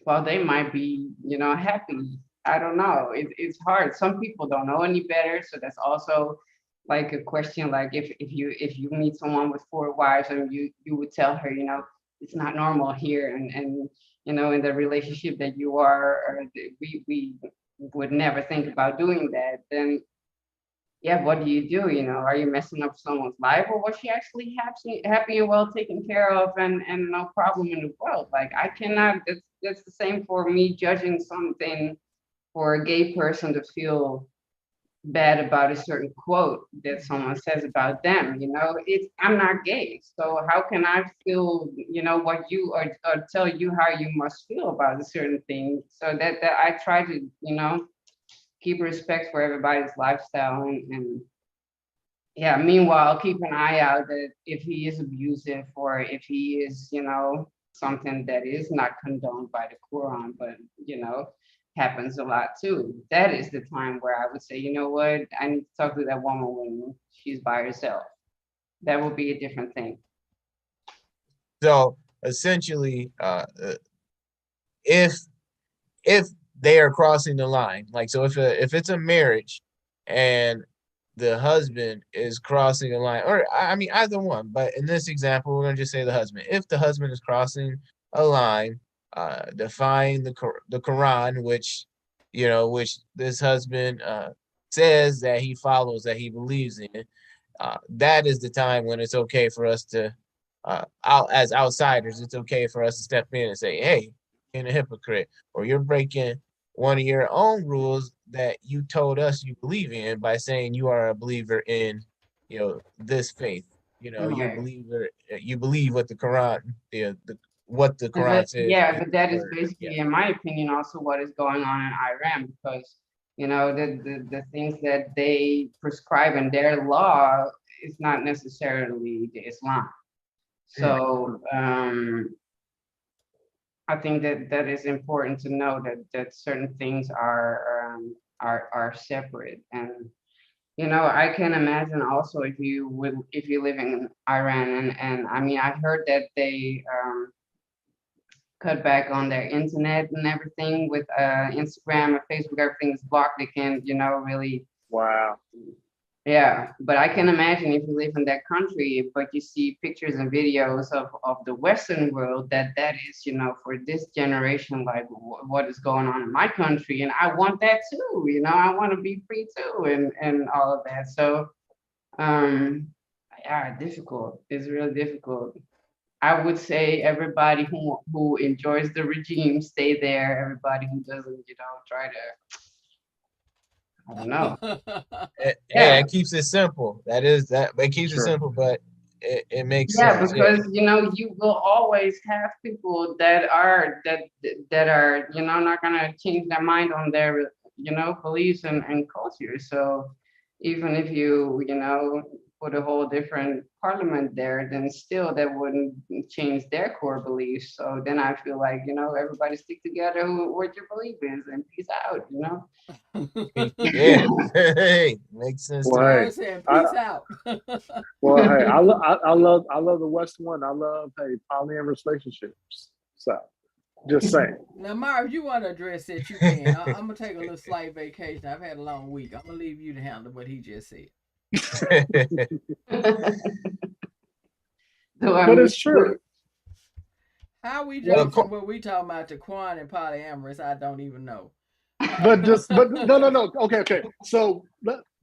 while they might be, happy. I don't know. It's hard. Some people don't know any better, so that's also like a question. Like if you meet someone with four wives and you would tell her, it's not normal here, and in the relationship that you are, or we would never think about doing that. Then yeah, what do you do? Are you messing up someone's life, or was she actually happy and well taken care of, and no problem in the world? Like I cannot. That's the same for me judging something for a gay person to feel bad about a certain quote that someone says about them. It's I'm not gay, so how can I feel? What you or tell you how you must feel about a certain thing. So that I try to keep respect for everybody's lifestyle and yeah, meanwhile keep an eye out that if he is abusive or if he is something that is not condoned by the Quran, but happens a lot too, that is the time where I would say, what, I need to talk to that woman when she's by herself. That would be a different thing. So essentially, if they are crossing the line, like so if it's a marriage and the husband is crossing a line, or I mean either one, but in this example we're gonna just say the husband. If the husband is crossing a line, defying the Quran, which which this husband says that he follows, that he believes in, that is the time when it's okay for us to as outsiders, it's okay for us to step in and say, hey, you're a hypocrite, or you're breaking one of your own rules that you told us you believe in by saying you are a believer in, this faith. You Right. believe what the Quran, what the Quran says. Yeah, but that is Word. basically, in my opinion, also what is going on in Iran because the things that they prescribe in their law is not necessarily the Islam. So I think that is important to know that certain things are separate. And I can imagine also if you live in Iran, and I mean I heard that they cut back on their internet and everything with Instagram and Facebook, everything is blocked. They can't really. Wow. Yeah, but I can imagine if you live in that country, but you see pictures and videos of the Western world, that is, for this generation, like what is going on in my country, and I want that too. I want to be free too, and all of that. So, yeah, difficult. It's really difficult. I would say everybody who enjoys the regime, stay there. Everybody who doesn't, try to. I don't know. Yeah, it keeps it simple. It keeps it simple, but it makes sense. Because you will always have people that are not gonna change their mind on their beliefs and culture. So even if you put a whole different parliament there, then still that wouldn't change their core beliefs. So then I feel like everybody stick together what your belief is and peace out. Yeah, hey, makes sense. Well, Peace out. Well, hey, I love the West one. I love polyamorous relationships. So, just saying. Now, Marv, if you want to address it, you can. I'm gonna take a little slight vacation. I've had a long week. I'm gonna leave you to handle what he just said. But it's true. How we jump from what we talking about to Quan and polyamorous, I don't even know. But no. Okay. So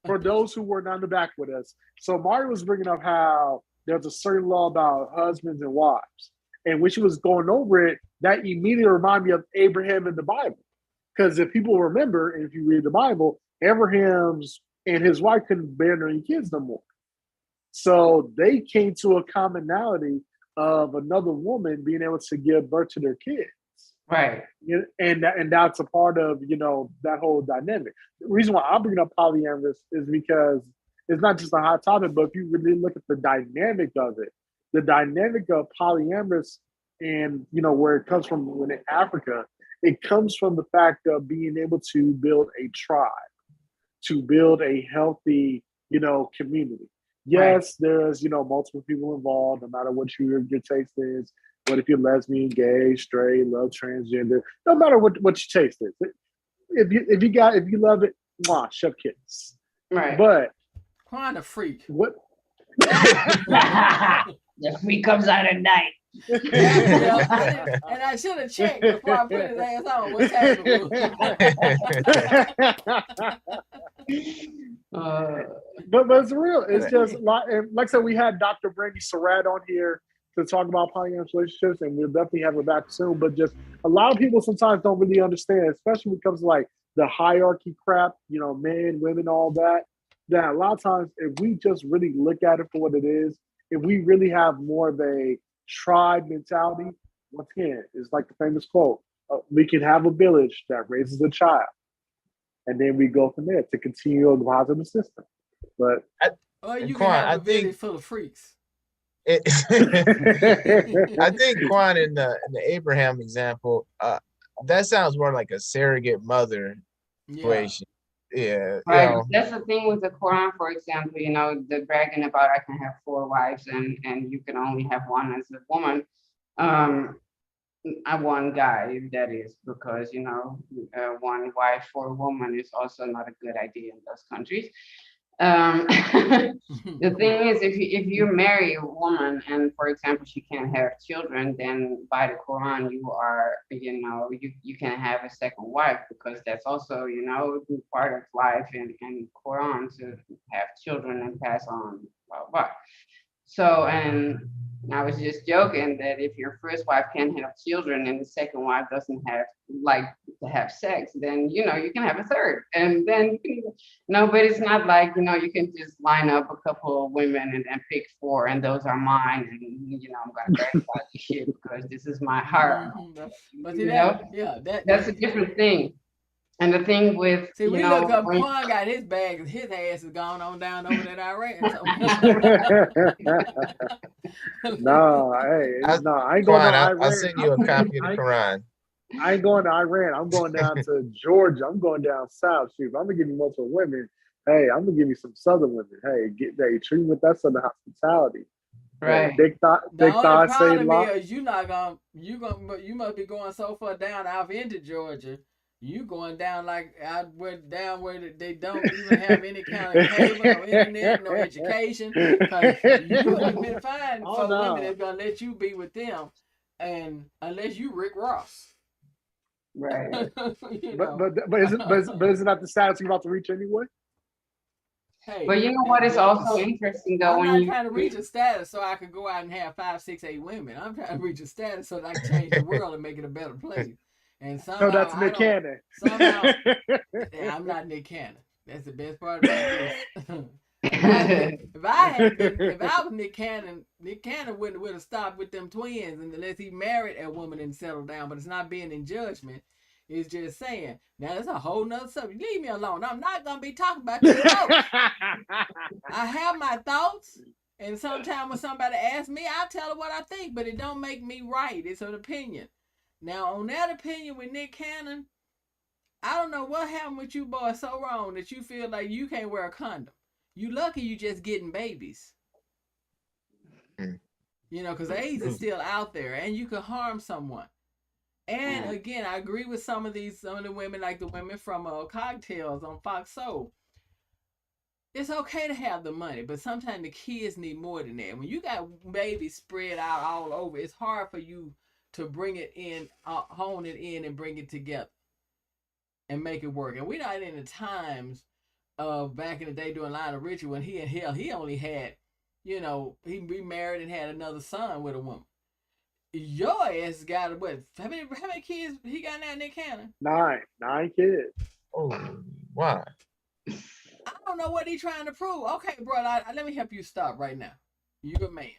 for those who were not in the back with us. So Mario was bringing up how there's a certain law about husbands and wives. And when she was going over it, that immediately reminded me of Abraham in the Bible. Because if people remember, and if you read the Bible, Abraham's and his wife couldn't bear any kids no more. So they came to a commonality of another woman being able to give birth to their kids. Right. And that's a part of, that whole dynamic. The reason why I'm bringing up polyamorous is because it's not just a hot topic, but if you really look at the dynamic of it, the dynamic of polyamorous and, where it comes from in Africa, it comes from the fact of being able to build a tribe, to build a healthy, community. Yes, there's, multiple people involved, no matter what your taste is. What if you're lesbian, gay, straight, love transgender? No matter what your taste is. If you love it, chef kiss. Right. But Quan a freak. What? The freak comes out at night. And I should have checked before I put his ass on. What's happening? But it's real. It's just like I said, we had Dr. Brandy Surratt on here to talk about polyamorous relationships, and we'll definitely have her back soon. But just a lot of people sometimes don't really understand, especially when it comes to like the hierarchy crap, men, women, all that. That a lot of times, if we just really look at it for what it is, if we really have more of a tribe mentality, once again, it's like the famous quote: "We can have a village that raises a child, and then we go from there to continue a positive system." But you can have a village full of freaks. I think Quan in the Abraham example, that sounds more like a surrogate mother situation. Yeah. Right. That's the thing with the Quran, for example, the bragging about I can have 4 wives and you can only have one as a woman. One guy, that is, because one wife for a woman is also not a good idea in those countries. The thing is, if you marry a woman and, for example, she can't have children, then by the Quran you are, you can have a second wife, because that's also, part of life in Quran to have children and pass on, blah, blah. So, and I was just joking that if your first wife can't have children and the second wife doesn't like to have sex, then you can have a third, and then but it's not like you can just line up a couple of women and pick 4 and those are mine, and I'm gonna brag about this shit because this is my heart. But that's a different thing. And the thing with we look up, Quan got his bag, his ass is gone on down over that Iran. I ain't going to Iran. I'll send you a copy of the Quran. I ain't going to Iran. I'm going down to Georgia. I'm going down south. Shoot, I'm gonna give you multiple women. Hey, I'm gonna give you some southern women. Hey, treat me with that southern hospitality. Right. Big the only problem is you must be going so far down out into Georgia. You going down like where they don't even have any kind of cable, no internet, no education. Because you wouldn't been fine for women that's gonna let you be with them, and unless you Rick Ross. Right. But isn't that the status you're about to reach anyway? Hey, but you know what is also interesting though? I'm not trying to reach a status so I could go out and have 5, 6, 8 women. I'm trying to reach a status so that I can change the world and make it a better place. And somehow, so that's Nick Cannon. I'm not Nick Cannon. That's the best part about this. If I was Nick Cannon would have stopped with them twins unless he married a woman and settled down. But it's not being in judgment. It's just saying. Now that's a whole nother subject. Leave me alone. I'm not gonna be talking about your thoughts. I have my thoughts, and sometimes when somebody asks me, I tell her what I think, but it don't make me right. It's an opinion. Now, on that opinion with Nick Cannon, I don't know what happened with you boys so wrong that you feel like you can't wear a condom. You lucky you just getting babies. Because AIDS is still out there and you can harm someone. And again, I agree with some of the women, like the women from Cocktails on Fox Soul. It's okay to have the money, but sometimes the kids need more than that. When you got babies spread out all over, it's hard for you to bring it in, hone it in and bring it together and make it work. And we're not in the times back in the day doing Lionel Richie when he only had, he remarried and had another son with a woman. Your ass got what? How many kids he got now, Nick Cannon? 9 kids. Oh, why? I don't know what he's trying to prove. Okay, bro, let me help you stop right now. You're a man.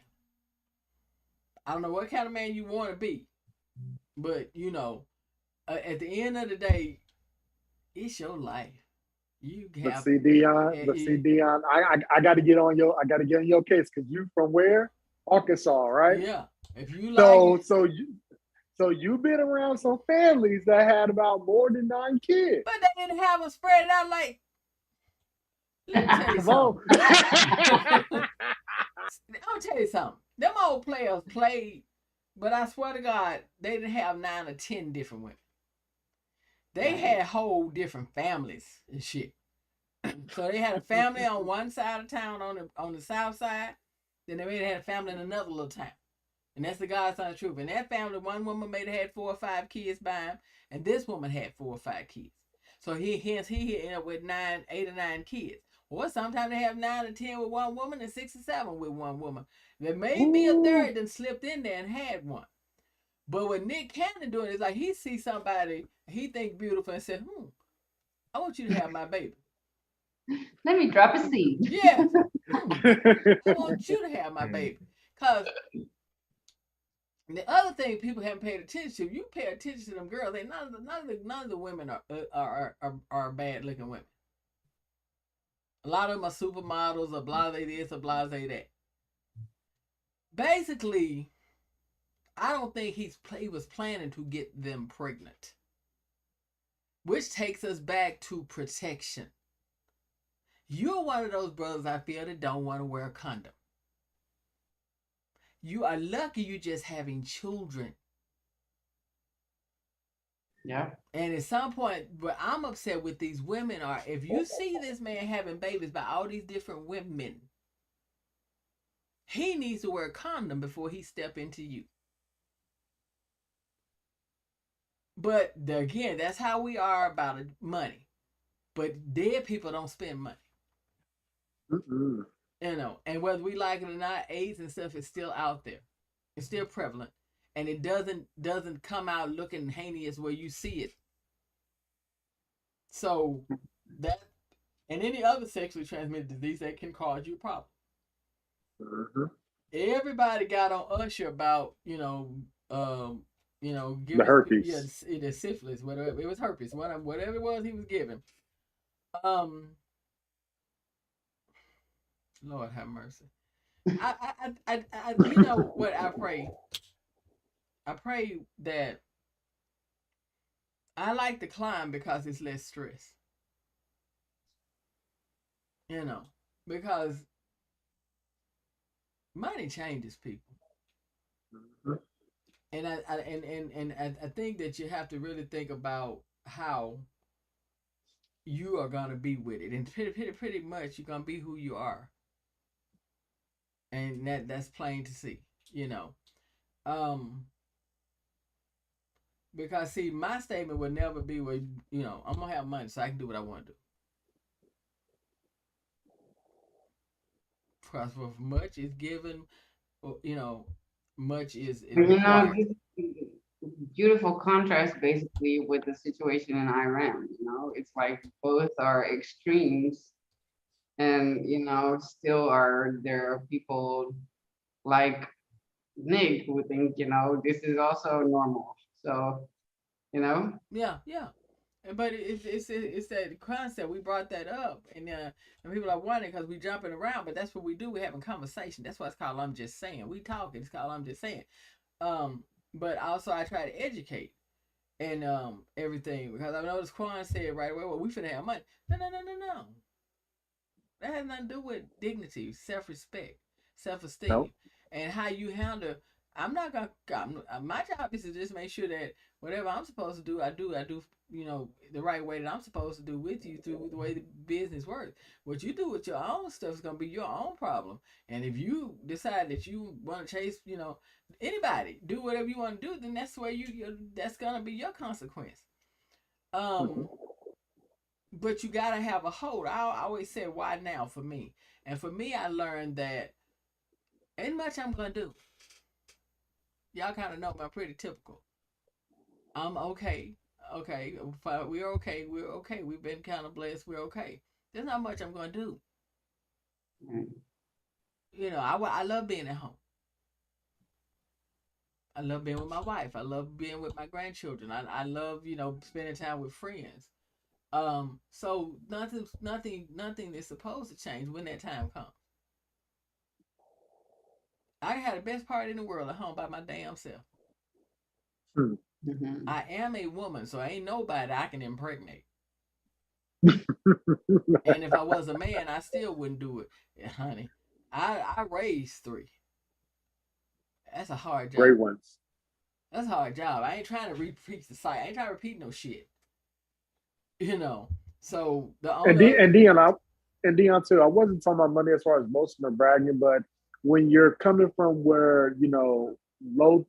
I don't know what kind of man you want to be, but at the end of the day, it's your life. You have. But see, Dionne, I got to get on your case because you from where? Arkansas, right? Yeah. If you like so you've been around some families that had about more than 9 kids. But they didn't have them spread it out like. Let me tell you something. I'll tell you something. Them old players played, but I swear to God, they didn't have 9 or 10 different women. They had whole different families and shit. So they had a family on one side of town on the south side. Then they had a family in another little town. And that's the God's honest truth. In that family, one woman may have had 4 or 5 kids by him, and this woman had 4 or 5 kids. So he ended up with 8 or 9 kids. Or sometimes they have 9 or 10 with one woman and 6 or 7 with one woman. There may be a third that slipped in there and had one. But what Nick Cannon doing is like he sees somebody he think beautiful and said, I want you to have my baby. Let me drop a seed. Yeah. I want you to have my baby. Because the other thing people haven't paid attention to, you pay attention to them girls, none of the women are bad looking women. A lot of them are supermodels, or blase this, or blase that. Basically, I don't think he was planning to get them pregnant. Which takes us back to protection. You're one of those brothers I feel that don't want to wear a condom. You are lucky you're just having children. Yeah. And at some point, what I'm upset with these women are, if you see this man having babies by all these different women, he needs to wear a condom before he step into you. But again, that's how we are about money. But dead people don't spend money. Mm-mm. And whether we like it or not, AIDS and stuff is still out there. It's still prevalent. And it doesn't come out looking heinous where you see it. So that and any other sexually transmitted disease that can cause you a problem. Mm-hmm. Everybody got on Usher about, giving the herpes. The syphilis, whatever it was, herpes, whatever it was he was giving. Lord have mercy. I you know what I pray? I pray that I like to climb because it's less stress. Because money changes people. Mm-hmm. And I think that you have to really think about how you are gonna be with it, and pretty much you're gonna be who you are, and that's plain to see, Because see, my statement would never be where I'm gonna have money so I can do what I want to do. Because for much is given, much is required. Beautiful contrast basically with the situation in Iran. It's like both are extremes, and still there are people like Nick who think this is also normal. So Yeah. But it's that concept. We brought that up, and people are wondering because we jumping around, but that's what we do. We're having conversation. That's why it's called I'm Just Saying. We talking. It's called I'm Just Saying. But also I try to educate and everything, because I noticed Quan said right away, well, we finna have money. No. That has nothing to do with dignity, self-respect, self-esteem, Nope. and how you handle. My job is to just make sure that whatever I'm supposed to do, I do, the right way that I'm supposed to do with you through the way the business works. What you do with your own stuff is going to be your own problem. And if you decide that you want to chase, anybody, do whatever you want to do, then that's where that's going to be your consequence. Mm-hmm. but you gotta have a hold. I always say, why now for me? And for me, I learned that ain't much I'm gonna do. Y'all kind of know me. I'm pretty typical. I'm okay. Okay, we're okay. We're okay. We've been kind of blessed. We're okay. There's not much I'm gonna do. You know, I love being at home. I love being with my wife. I love being with my grandchildren. I love, you know, spending time with friends. So nothing is supposed to change when that time comes. I had the best party in the world at home by my damn self. Mhm. I am a woman, so ain't nobody I can impregnate. And if I was a man, I still wouldn't do it. Yeah, honey, I raised 3. That's a hard job. Great ones. That's a hard job. I ain't trying to repeat the site. I ain't trying to repeat no shit. You know. So the And only Dion too. I wasn't talking about money as far as boasting or bragging, but when you're coming from where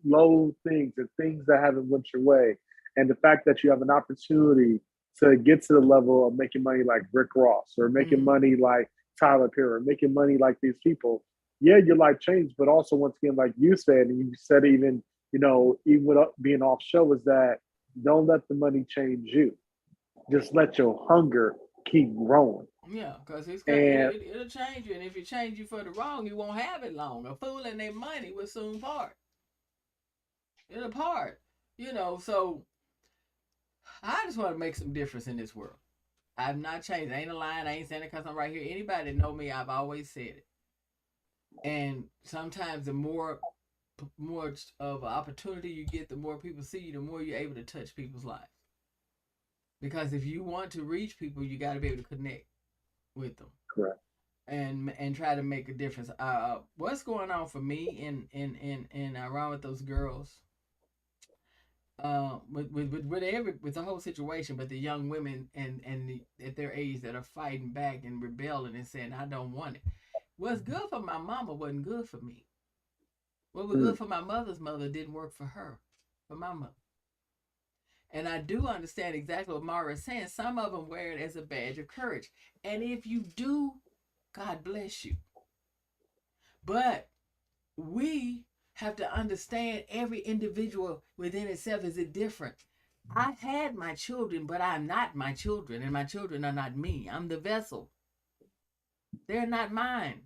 low things and things that haven't went your way, and the fact that you have an opportunity to get to the level of making money like Rick Ross or making money like Tyler Perry, making money like these people, yeah, your life changed. But also, once again, like you said, and you said even even with being off show, is that don't let the money change you. Just let your hunger keep growing. yeah, because And it'll change you, and if it change you for the wrong, you won't have it long. A fool and their money will soon part. It'll part. You know, so I just want to make some difference in this world. I've not changed. I ain't a lie. I ain't saying it because I'm right here. Anybody that know me, I've always said it. And sometimes the more of an opportunity you get, the more people see you, the more you're able to touch people's lives. Because if you want to reach people, you got to be able to connect with them. correct. And try to make a difference. What's going on for me in around with those girls? With the whole situation, but the young women at their age that are fighting back and rebelling and saying I don't want it. What's good for my mama wasn't good for me. What was good for my mother's mother didn't work for her, for my mother. And I do understand exactly what Mara is saying. Some of them wear it as a badge of courage, and if you do, God bless you. But we have to understand every individual within itself is different. I had my children, but I'm not my children, and my children are not me. I'm the vessel. They're not mine.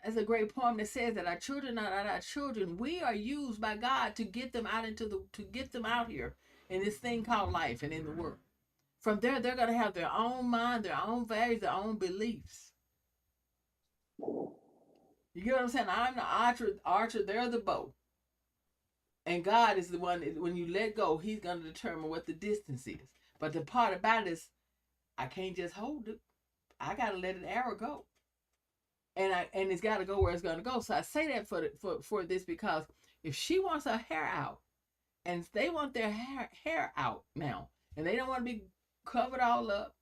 There's a great poem that says that our children are not our children. We are used by God to get them out to get them out here in this thing called life and in the world. From there, they're gonna have their own mind, their own values, their own beliefs. You get what I'm saying? I'm the archer, they're the bow. And God is the one, when you let go, he's going to determine what the distance is. But the part about it is, I can't just hold it. I got to let an arrow go. And it's got to go where it's going to go. So I say that for this because if she wants her hair out, and they want their hair out now, and they don't want to be covered all up,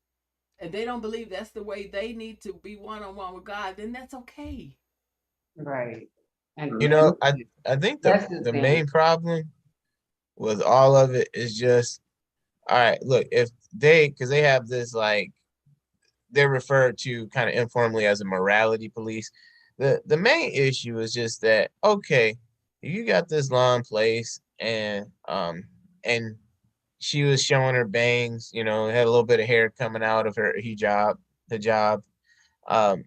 and they don't believe that's the way they need to be one-on-one with God, then that's okay. Right. And You know, I think that's the the thing. main problem with all of it is just, all right, look, if because they have this, like, they're referred to kind of informally as a morality police. The main issue is just that, okay, you got this law in place and she was showing her bangs, had a little bit of hair coming out of her hijab. Um,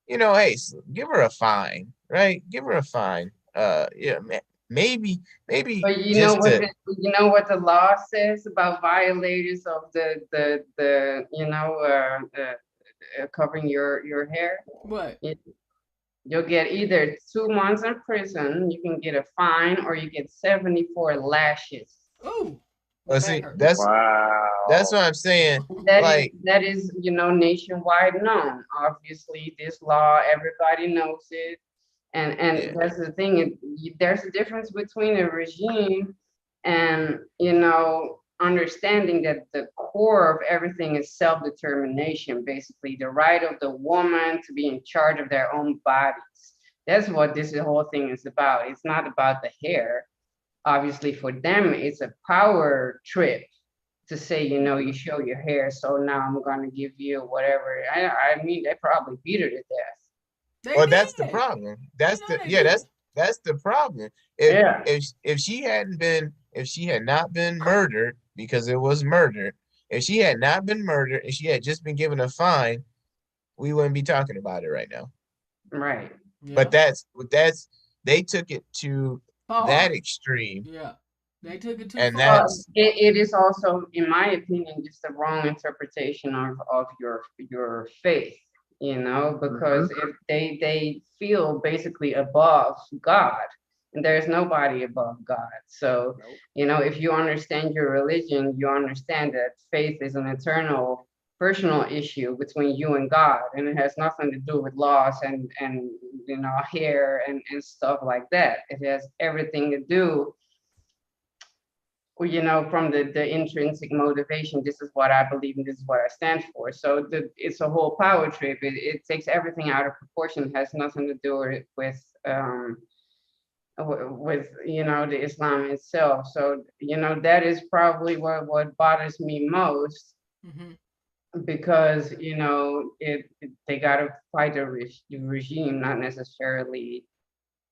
hey, give her a fine, right? Give her a fine. Yeah, maybe But just to. you know what the law says about violators of the covering your hair? What? You'll get either 2 months in prison, you can get a fine, or you get 74 lashes. Ooh. Well, see, that's what I'm saying. That is nationwide known. Obviously, this law, everybody knows it. And that's the thing. There's a difference between a regime and understanding that the core of everything is self-determination, basically the right of the woman to be in charge of their own bodies. That's what this whole thing is about. It's not about the hair. Obviously, for them, it's a power trip to say, you know, you show your hair, so now I'm gonna give you whatever. I mean, they probably beat her to death. They Well, did. that's the problem. That's You know the they yeah, did. that's the problem. Yeah. If she had not been murdered, because it was murder, if she had not been murdered and she had just been given a fine, we wouldn't be talking about it right now. Right. But that's they took it to that extreme, Yeah. They took it too and far. Well, it is also, in my opinion, just the wrong interpretation of your faith, you know, because if they feel basically above God, and there's nobody above God. So, you know, if you understand your religion, you understand that faith is an eternal personal issue between you and God, and it has nothing to do with laws and you know, hair and stuff like that. It has everything to do, you know, from the intrinsic motivation. This is what I believe and this is what I stand for. So it's a whole power trip. It takes everything out of proportion. It has nothing to do with you know, the Islam itself. So, you know, that is probably what bothers me most, because, you know, they got to fight the regime, not necessarily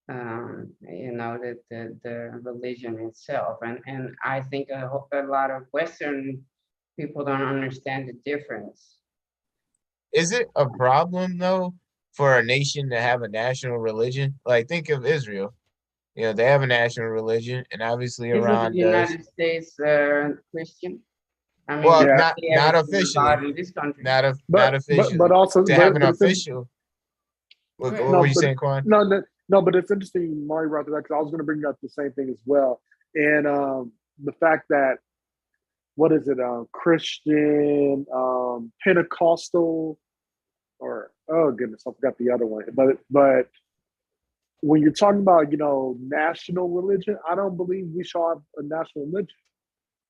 you know, the religion itself. And I think a lot of Western people don't understand the difference. Is it a problem though for a nation to have a national religion? Like, think of Israel. You know, they have a national religion, and obviously Isn't the Iran does. United States Christian? I mean, Well, Yeah. not officially, in this country. not But officially. also To have an but it's official. What no, were you but saying, Quan? no, but it's interesting, Mari brought that up, because I was going to bring up the same thing as well. And the fact that, what is it, Christian, Pentecostal, or, oh goodness, I forgot the other one. But when you're talking about, you know, national religion, I don't believe we should have a national religion.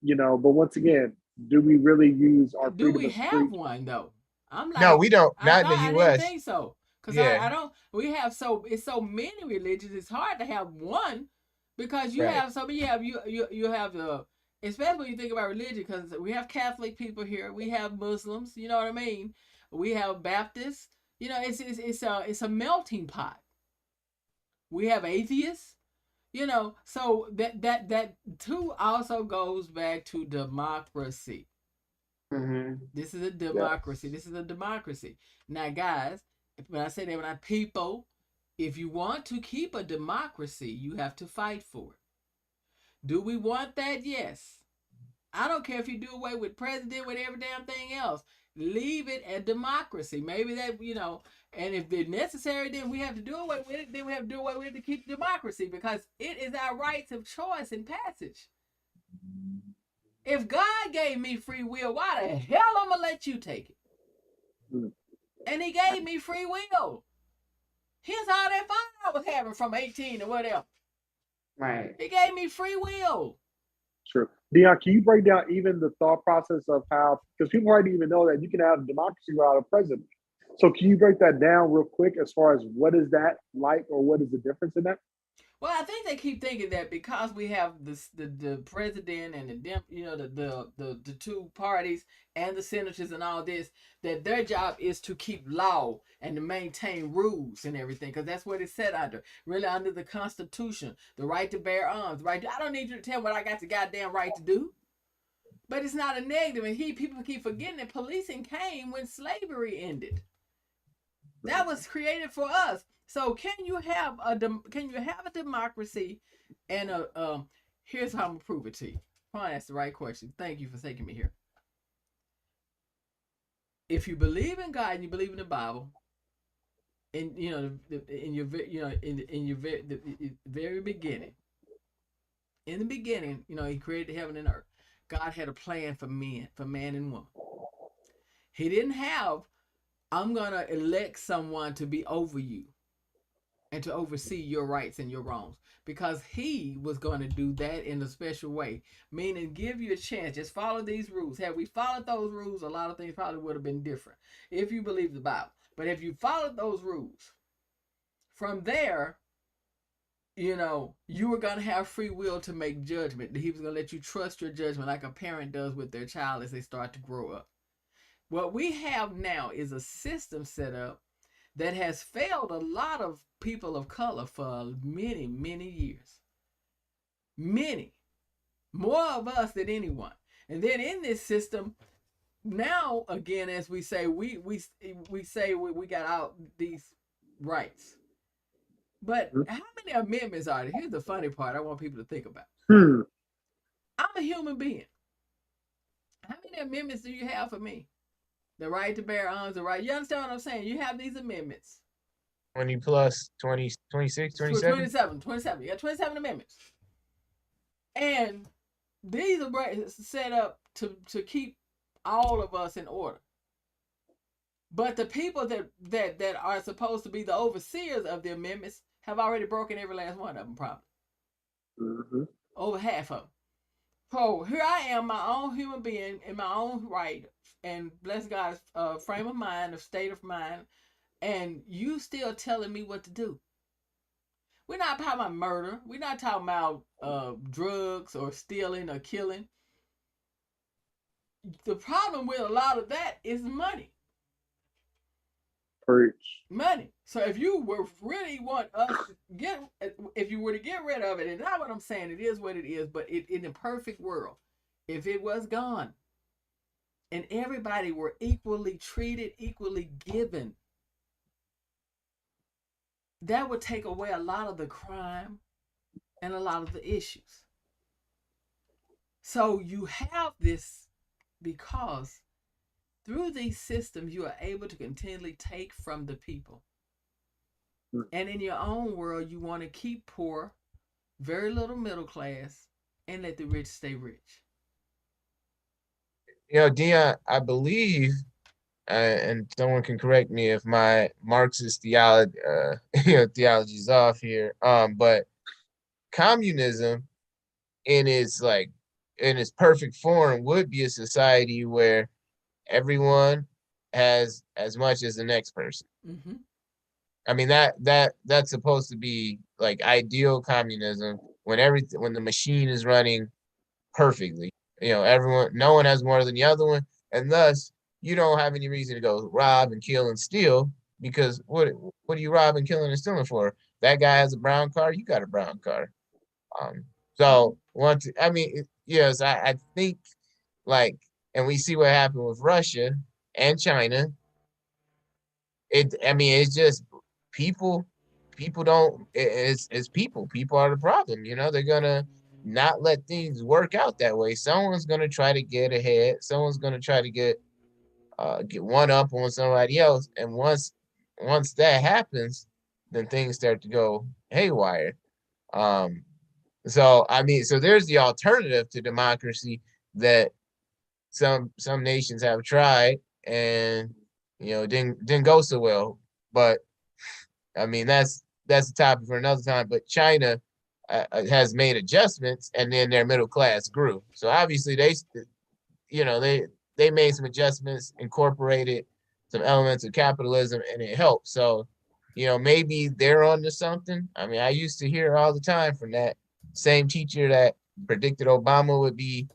You know, but once again, do we really use our Do freedom we of have speech? one though? I'm like, No, we don't. Not in the I didn't U.S. think so. Cause Yeah. I don't. We have it's so many religions. It's hard to have one, because you Right. have so many. You have the, especially when you think about religion, because we have Catholic people here. We have Muslims. You know what I mean? We have Baptists. You know, it's a melting pot. We have atheists. You know, so that too also goes back to democracy. This is a democracy. This is a democracy. Now, guys, when I say that, when I people, if you want to keep a democracy, you have to fight for it. Do we want that? Yes. I don't care if you do away with president, with every damn thing else. Leave it at democracy. Maybe that, you know, and if it's necessary, then we have to do away with it. Then we have to do away with it to keep democracy, because it is our rights of choice and passage. If God gave me free will, why the hell I'm gonna let you take it? And he gave me free will. Here's all that fun I was having from 18 or whatever. Right. He gave me free will. Sure. Dionne, can you break down even the thought process of how, because people already even know that you can have a democracy without a president. So can you break that down real quick as far as what is that like, or what is the difference in that? Well, I think they keep thinking that because we have the president and the two parties and the senators and all this, that their job is to keep law and to maintain rules and everything, because that's what it's set under. Really under the Constitution, the right to bear arms, I don't need you to tell me what I got the goddamn right to do. But it's not a negative, and people keep forgetting that policing came when slavery ended. That was created for us. So can you have a democracy and here's how I'm gonna prove it to you. Fine, that's the right question. Thank you for taking me here. If you believe in God and you believe in the Bible, in your very beginning, in the beginning, he created heaven and earth. God had a plan for man and woman. He didn't have, I'm gonna elect someone to be over you and to oversee your rights and your wrongs, because he was going to do that in a special way, meaning give you a chance. Just follow these rules. Had we followed those rules, a lot of things probably would have been different if you believe the Bible. But if you followed those rules, from there, you know, you were going to have free will to make judgment. He was going to let you trust your judgment like a parent does with their child as they start to grow up. What we have now is a system set up that has failed a lot of people of color for many, many years. Many. More of us than anyone. And then in this system, now again, as we say, we say we got out these rights. But how many amendments are there? Here's the funny part I want people to think about. I'm a human being. How many amendments do you have for me? The right to bear arms, the right. You understand what I'm saying? You have these amendments. 20 plus 20, 26, 27? 27. You got 27 amendments. And these are set up to keep all of us in order. But the people that are supposed to be the overseers of the amendments have already broken every last one of them, probably. Over half of them. So here I am, my own human being in my own right, and bless God's frame of mind, of state of mind, and you still telling me what to do. We're not talking about murder. We're not talking about drugs or stealing or killing. The problem with a lot of that is money. Preach. Money. So if you were really want us to if you were to get rid of it, and not what I'm saying, it is what it is, but in a perfect world, if it was gone and everybody were equally treated, equally given, that would take away a lot of the crime and a lot of the issues. So you have this because through these systems, you are able to continually take from the people. And in your own world, you want to keep poor, very little middle class, and let the rich stay rich. You know, Dionne, I believe, and someone can correct me if my Marxist theology, theology is off here. But communism, in its perfect form, would be a society where everyone has as much as the next person. I mean, that's supposed to be like ideal communism when the machine is running perfectly. You know, no one has more than the other one, and thus you don't have any reason to go rob and kill and steal, because what are you robbing, killing, and stealing for? That guy has a brown car, you got a brown car. Yes, I think, like, and we see what happened with Russia and China. It's just people don't, it's people are the problem. You know, they're gonna not let things work out that way. Someone's gonna try to get ahead. Someone's gonna try to get one up on somebody else, and once that happens, then things start to go haywire. So there's the alternative to democracy that some nations have tried, and didn't go so well. But I mean, that's a topic for another time. But China has made adjustments, and then their middle class grew. So obviously they made some adjustments, incorporated some elements of capitalism, and it helped. So maybe they're onto something. I mean, I used to hear all the time from that same teacher that predicted Obama would be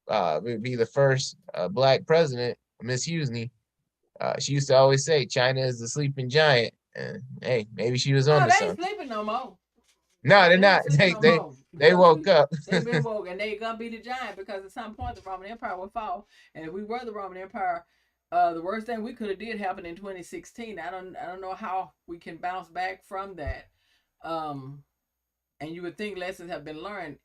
the first black president, Miss Husney. She used to always say China is the sleeping giant, and hey, maybe she was on to something. They ain't sleeping no more. No, they're not. They woke up. They've been woke, and they gonna be the giant, because at some point the Roman Empire will fall. And if we were the Roman Empire, the worst thing we could have did happened in 2016. I don't know how we can bounce back from that. And you would think lessons have been learned,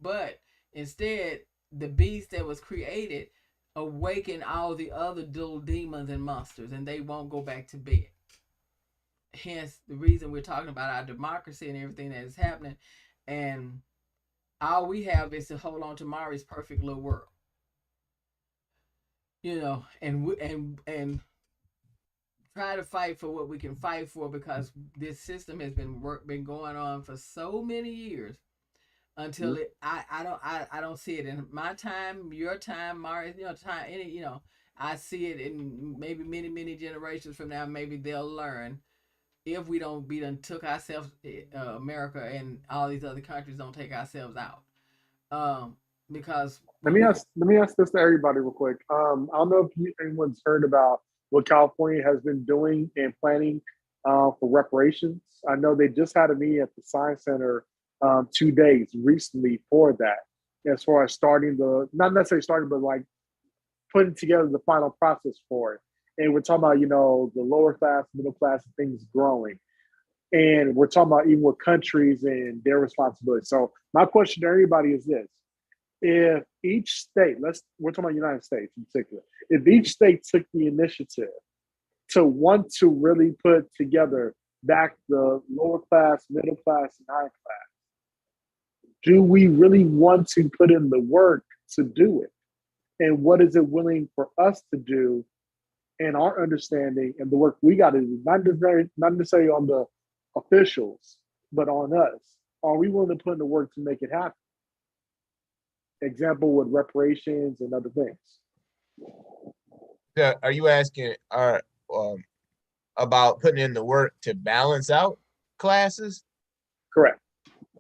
but instead the beast that was created awakened all the other little demons and monsters, and they won't go back to bed. Hence the reason we're talking about our democracy and everything that is happening, and all we have is to hold on to Mari's perfect little world, and try to fight for what we can fight for, because this system has been going on for so many years until I don't see it in my time, your time, Mari's time, I see it in maybe many generations from now. Maybe they'll learn if we don't be done took ourselves, America and all these other countries don't take ourselves out. Because Let me ask this to everybody real quick. I don't know if anyone's heard about what California has been doing and planning for reparations. I know they just had a meeting at the Science Center 2 days recently for that, as far as starting not necessarily starting, but like putting together the final process for it. And we're talking about, the lower class, middle class, things growing. And we're talking about even with countries and their responsibility. So my question to everybody is this: if each state, we're talking about United States in particular, if each state took the initiative to want to really put together back the lower class, middle class, and high class, do we really want to put in the work to do it? And what is it willing for us to do and our understanding and the work we got to do, not necessarily on the officials, but on us? Are we willing to put in the work to make it happen? Example with reparations and other things. Yeah, are you asking about putting in the work to balance out classes? Correct.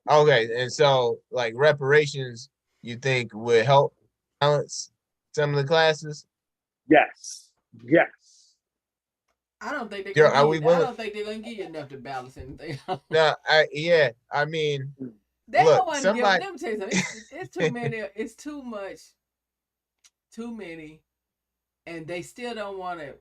Okay, and so like reparations, you think would help balance some of the classes? Yes. I don't think Yeah, are we willing? I don't think they're gonna give you enough to balance anything. No, I mean, They look, don't want to give. somebody. Let me tell you something. It's too many. It's too much. Too many, and they still don't want to.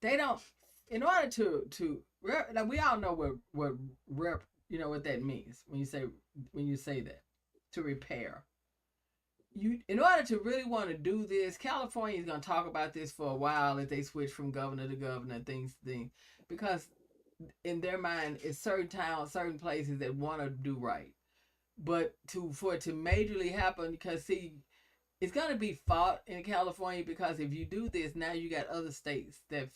They don't. In order to like, we all know what rep, what that means when you say that, to repair. In order to really want to do this, California is going to talk about this for a while if they switch from governor to governor, things, because in their mind, it's certain towns, certain places that want to do right, but for it to majorly happen, because see, it's going to be fought in California, because if you do this, now you got other states that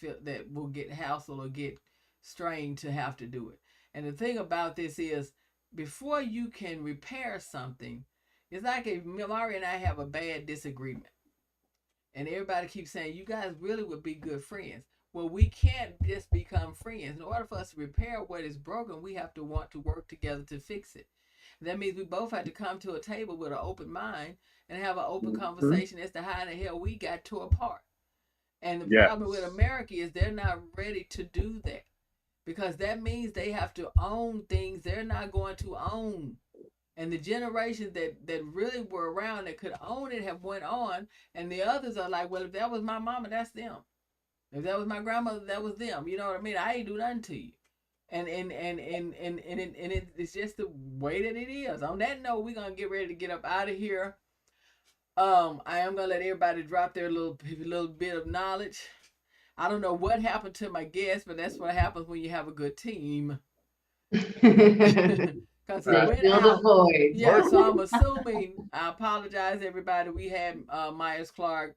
will get hassled or get strained to have to do it. And the thing about this is, before you can repair something, it's like if Mari and I have a bad disagreement, and everybody keeps saying, you guys really would be good friends. Well, we can't just become friends. In order for us to repair what is broken, we have to want to work together to fix it. That means we both have to come to a table with an open mind and have an open conversation as to how in the hell we got to apart. And the problem with America is they're not ready to do that, because that means they have to own things they're not going to own. And the generations that really were around that could own it have went on, and the others are like, well, if that was my mama, that's them. If that was my grandmother, that was them. You know what I mean? I ain't do nothing to you. And it's just the way that it is. On that note, we're gonna get ready to get up out of here. I am gonna let everybody drop their little bit of knowledge. I don't know what happened to my guests, but that's what happens when you have a good team. Because he went out. Yeah, so I'm assuming. I apologize, everybody. We had Myers Clark.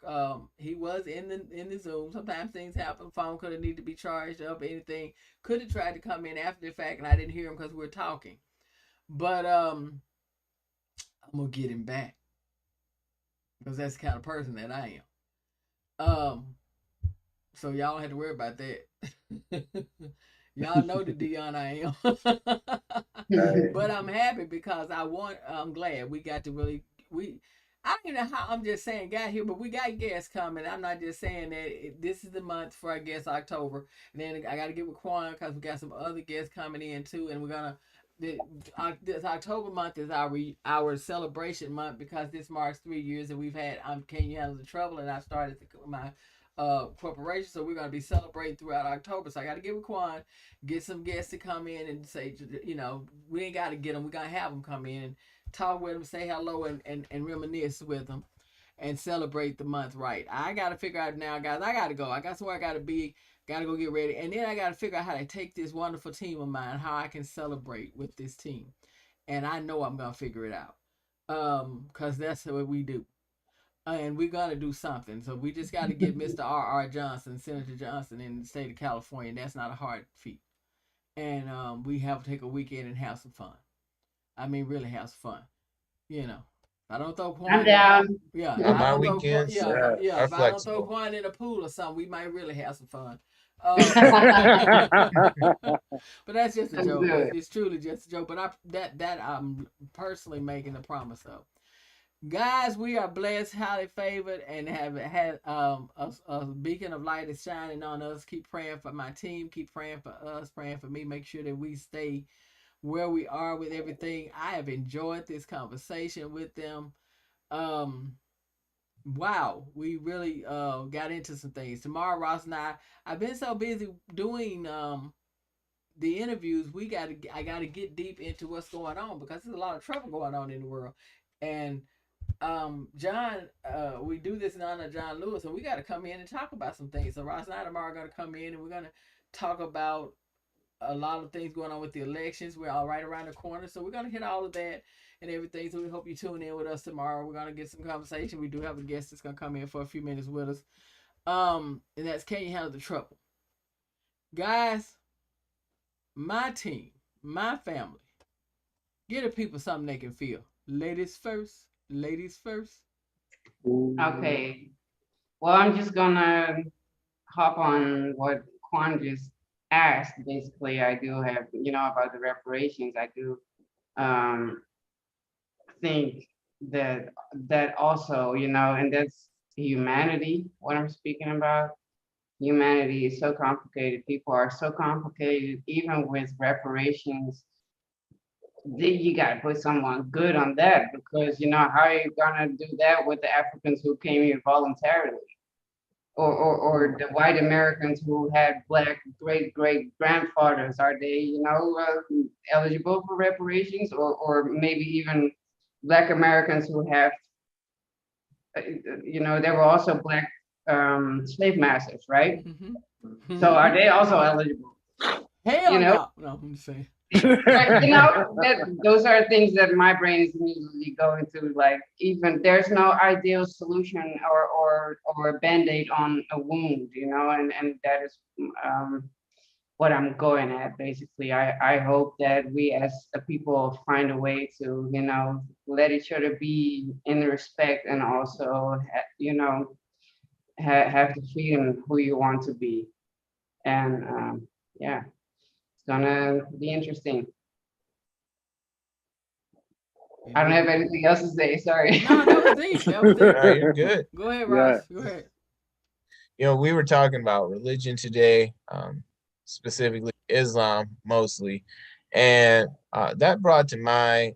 He was in the Zoom. Sometimes things happen. Phone could have needed to be charged up. Anything could have tried to come in after the fact, and I didn't hear him because we were talking. But I'm gonna get him back, because that's the kind of person that I am. So y'all don't have to worry about that. Y'all know the Dionne I am. But I'm happy because I'm glad we got to really, I don't even know how, I'm just saying got here, but we got guests coming. I'm not just saying that this is the month for, I guess, October. And then I got to get with Quan, because we got some other guests coming in too. And we're going to, this October month is our celebration month, because this marks 3 years that we've had Can You Handle the Trouble? And I started my corporation, so we're going to be celebrating throughout October. So I got to get with Quan, get some guests to come in and say, we ain't got to get them, we're going to have them come in and talk with them, say hello, and reminisce with them and celebrate the month right. I got to figure out now, guys, I got to go. I got somewhere I got to be, got to go get ready, and then I got to figure out how to take this wonderful team of mine, how I can celebrate with this team. And I know I'm going to figure it out, because that's what we do. And we're going to do something. So we just got to get Mr. R.R. Johnson, Senator Johnson, in the state of California. That's not a hard feat. And we have to take a weekend and have some fun. I mean, really have some fun. I don't throw Quan. I'm down. Yeah, my weekends. If I don't throw Quan in a pool or something, we might really have some fun. But that's just a That's joke. good. It's truly just a joke. But that I'm personally making the promise of. Guys, we are blessed, highly favored, and have had a beacon of light is shining on us. Keep praying for my team. Keep praying for us. Praying for me. Make sure that we stay where we are with everything. I have enjoyed this conversation with them. Um, wow, we really got into some things. Tomorrow, Ross and I've been so busy doing the interviews. I gotta get deep into what's going on because there's a lot of trouble going on in the world. And John, we do this in honor of John Lewis, and we got to come in and talk about some things. So Ross and I tomorrow are going to come in, and we're going to talk about a lot of things going on with the elections. We're all right around the corner, so we're going to hit all of that and everything. So we hope you tune in with us tomorrow. We're going to get some conversation. We do have a guest that's going to come in for a few minutes with us. And that's Can You Handle the Trouble? Guys, my team, my family, give the people something they can feel. Ladies first. Ladies first. Okay. Well, I'm just gonna hop on what Quan just asked. Basically, I do have, about the reparations. I do think that also, and that's humanity. What I'm speaking about. Humanity is so complicated. People are so complicated, even with reparations. You got to put someone good on that because how are you gonna do that with the Africans who came here voluntarily, or the white Americans who had black great grandfathers? Are they eligible for reparations, or maybe even black Americans who have there were also black slave masters, right? Mm-hmm. So are they also eligible? Hell no. No, I'm just saying. But those are things that my brain is immediately going to, like, even there's no ideal solution or a band-aid on a wound, and that is what I'm going at. Basically, I hope that we as a people find a way to let each other be in respect, and also have the freedom who you want to be. And yeah, it's gonna be interesting. I don't have anything else to say. Sorry. No, that was deep. That was deep. No, you're good. Go ahead, Ross. Go ahead. We were talking about religion today, specifically Islam mostly, and that brought to mind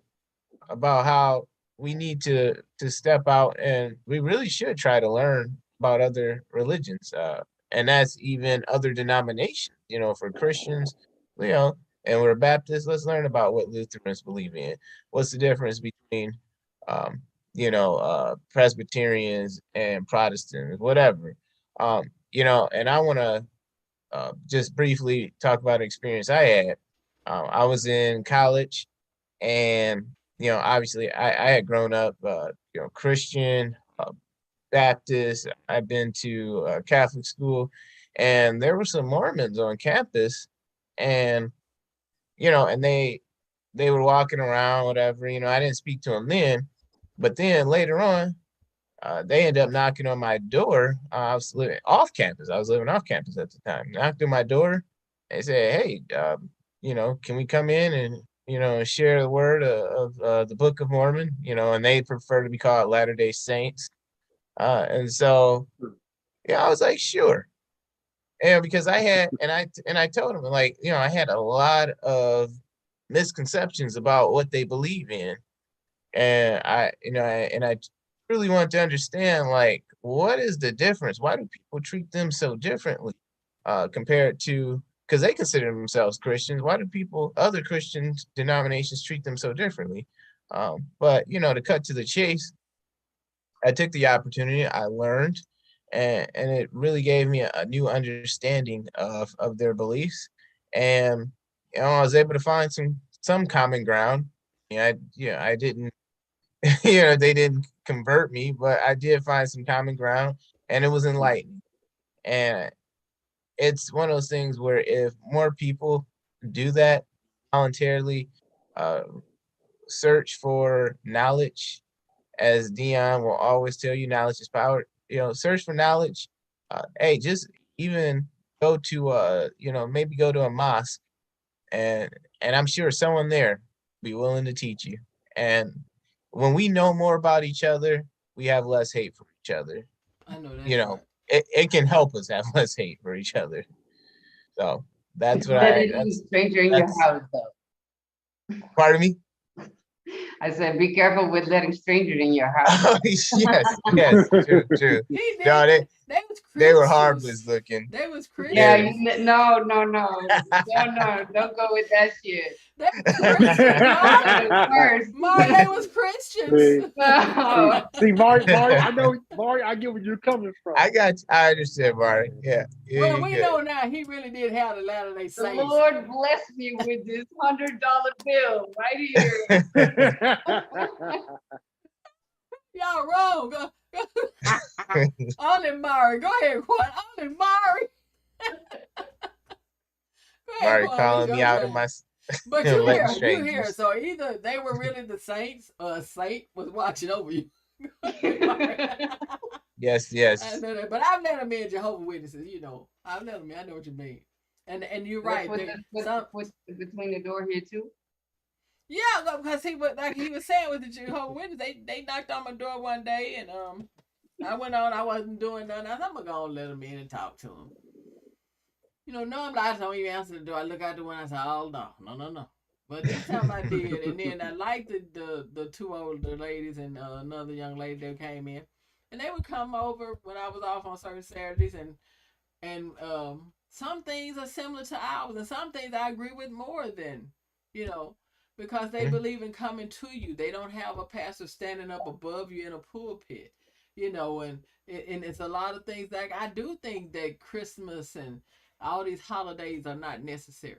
about how we need to step out, and we really should try to learn about other religions, and that's even other denominations. For Christians, and we're Baptists. Let's learn about what Lutherans believe in. What's the difference between, Presbyterians and Protestants, whatever. And I want to just briefly talk about an experience I had. I was in college, and obviously, I had grown up, Christian, Baptist. I've been to Catholic school, and there were some Mormons on campus, and and they were walking around, whatever. I didn't speak to them then, but then later on, they ended up knocking on my door. I was living off campus. I was living off campus at the time. Knocked on my door. They said, "Hey, can we come in and share the word of the Book of Mormon?" And they prefer to be called Latter-day Saints. And so, I was like, sure. And because I had, and I told them, like, I had a lot of misconceptions about what they believe in, and I really want to understand, like, what is the difference? Why do people treat them so differently compared to, because they consider themselves Christians? Why do other Christian denominations treat them so differently? But to cut to the chase, I took the opportunity, I learned, and it really gave me a new understanding of their beliefs. And I was able to find some common ground. I didn't they didn't convert me, but I did find some common ground, and it was enlightening. And it's one of those things where if more people do that voluntarily, search for knowledge, as Dionne will always tell you, knowledge is power. Search for knowledge. Hey, just even go to maybe go to a mosque, and I'm sure someone there be willing to teach you. And when we know more about each other, we have less hate for each other. I know You that's know, right. it can help us have less hate for each other. So that's what Let it be a stranger in your that's house, though. pardon me. I said, be careful with letting strangers in your house. Oh, yes, true. He No, did. They was they were Christians. harmless looking. They was Yeah, Christians. no, don't go with that shit. They was Christians. First. Mari, they was Christians. No. See, Mari, I know, Mari, I get where you're coming from. I got you. I understand, Mari. Yeah, Well, you're we good. know now he really did have the Latter-day The Saints. Lord bless me with this $100 bill right here. Y'all wrong. Only Mari. Go ahead, Quan. Only Mari. Mari calling me out of my But you letting hear, strangers. so either they were really the saints or a saint was watching over you. Yes. I know that, but I've never been Jehovah's Witnesses, you know. I've never been, I know what you mean. And you're right. Put between the door here too. Yeah, because he was saying with the Jehovah's Witnesses, they knocked on my door one day and I went on, I wasn't doing nothing. I said, I'm gonna let them in and talk to them. You know, normally I don't even answer the door. I look out the window and I say, oh no. But this time I did, and then I liked the two older ladies and another young lady that came in, and they would come over when I was off on certain Saturdays, and some things are similar to ours, and some things I agree with more than, you know, because they believe in coming to you. They don't have a pastor standing up above you in a pulpit, you know, and it's a lot of things like I do think that Christmas and all these holidays are not necessary.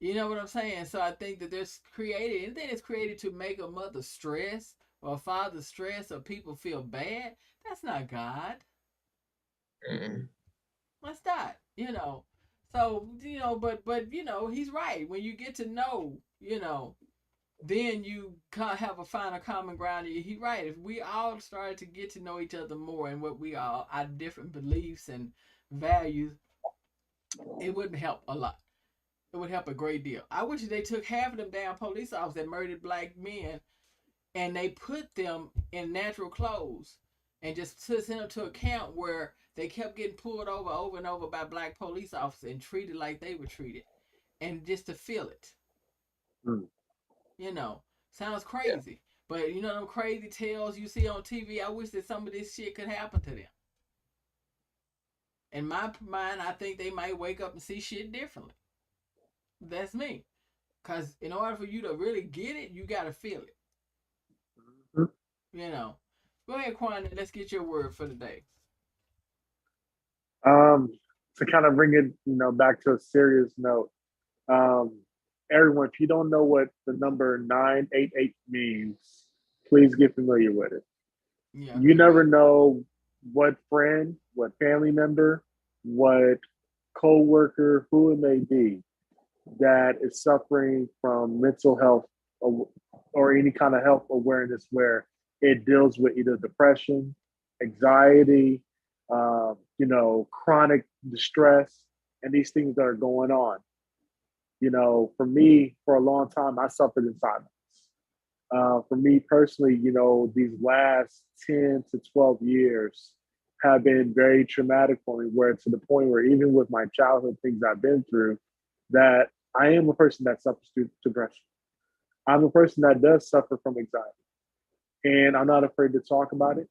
You know what I'm saying? So I think that there's created anything that's created to make a mother stress or a father stress or people feel bad. That's not God. That's not, you know. So, you know, but you know, he's right. When you get to know, you know, then you have a final common ground. He's right. If we all started to get to know each other more and what we are, our different beliefs and values, it wouldn't help a lot. It would help a great deal. I wish they took half of them damn police officers that murdered black men and they put them in natural clothes and just sent them to a camp where they kept getting pulled over and over by black police officers and treated like they were treated. And just to feel it. You know, sounds crazy. Yeah. But you know them crazy tales you see on TV, I wish that some of this shit could happen to them. In my mind, I think they might wake up and see shit differently. That's me. Because in order for you to really get it, you got to feel it. You know. Go ahead, Quan, let's get your word for the day. To kind of bring it, back to a serious note, everyone, if you don't know what the number 988 means, please get familiar with it. Yeah, you never know what friend, what family member, what co-worker, who it may be, that is suffering from mental health or any kind of health awareness where it deals with either depression, anxiety, chronic distress, and these things that are going on. For me, for a long time, I suffered in silence. For me personally, these last 10 to 12 years have been very traumatic for me, where to the point where even with my childhood things I've been through, that I am a person that suffers through depression. I'm a person that does suffer from anxiety. And I'm not afraid to talk about it.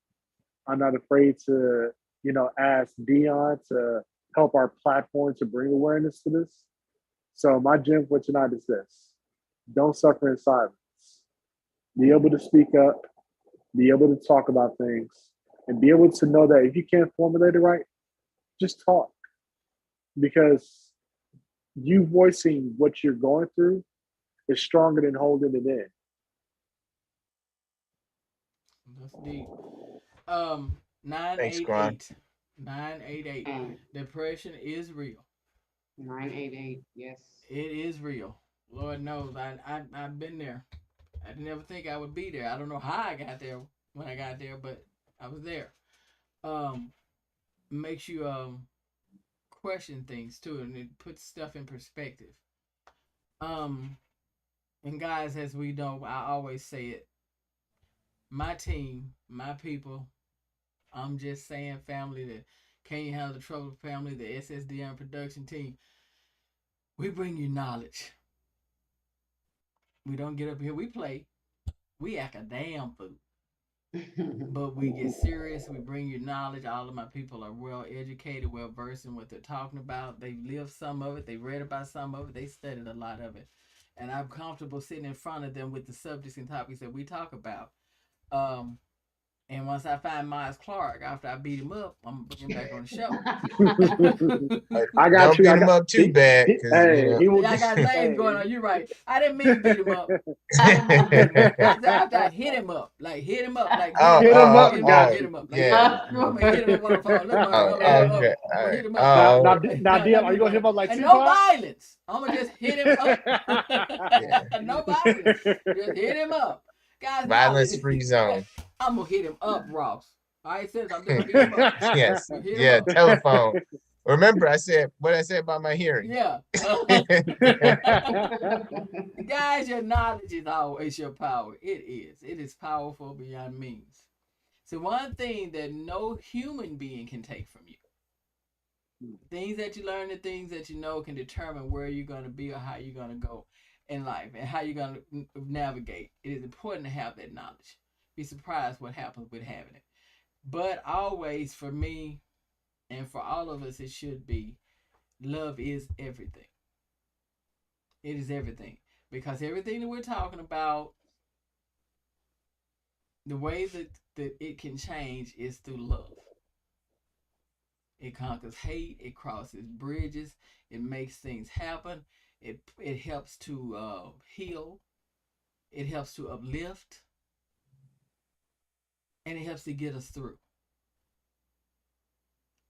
I'm not afraid to, ask Dionne to help our platform to bring awareness to this. So my gem for tonight is this: don't suffer in silence. Be able to speak up, be able to talk about things, and be able to know that if you can't formulate it right, just talk. Because you voicing what you're going through is stronger than holding it in. That's deep. 988. 988. Depression is real. 988. Yes. It is real. Lord knows. I've been there. I didn't ever think I would be there. I don't know how I got there when I got there, but I was there. Makes you question things too, and it puts stuff in perspective. And guys, as we know, I always say it. My team, my people. I'm just saying, family, that Can You Handle the Trouble family, the SSDM production team. We bring you knowledge. We don't get up here. We play. We act a damn fool. But we get serious. We bring you knowledge. All of my people are well educated, well versed in what they're talking about. They've lived some of it. They've read about some of it. They studied a lot of it. And I'm comfortable sitting in front of them with the subjects and topics that we talk about. And once I find Miles Clark, after I beat him up, I'm gonna bring him back on the show. I got Don't you. beat him up too bad. Hey, he will. I got lanes going on. You're right. I didn't mean to beat him up. After I hit him up, like hit him up, like hit him up. hit him up. Like, Yeah. I'm gonna hit him up on the phone. Look, Okay. I'm gonna hit him up. Now, DM, are you gonna hit him up like and Tupac? no violence. I'm gonna just hit him up. No violence. Just hit him up. Guys, Violence free zone. I'm gonna hit him up, Ross. All right, since I'm gonna hit him up. Yes. Hit him Yeah. up. Telephone. Remember, I said what I said about my hearing. Yeah. Guys, your knowledge is always your power. It is. It is powerful beyond means. So one thing that no human being can take from you. Things that you learn, the things that you know can determine where you're going to be or how you're going to go in life and how you're going to navigate. It is important to have that knowledge. Be surprised what happens with having it. But always, for me and for all of us, it should be, love is everything. It is everything. Because everything that we're talking about, the way that it can change is through love. It conquers hate. It crosses bridges. It makes things happen. It helps to heal. It helps to uplift. And it helps to get us through.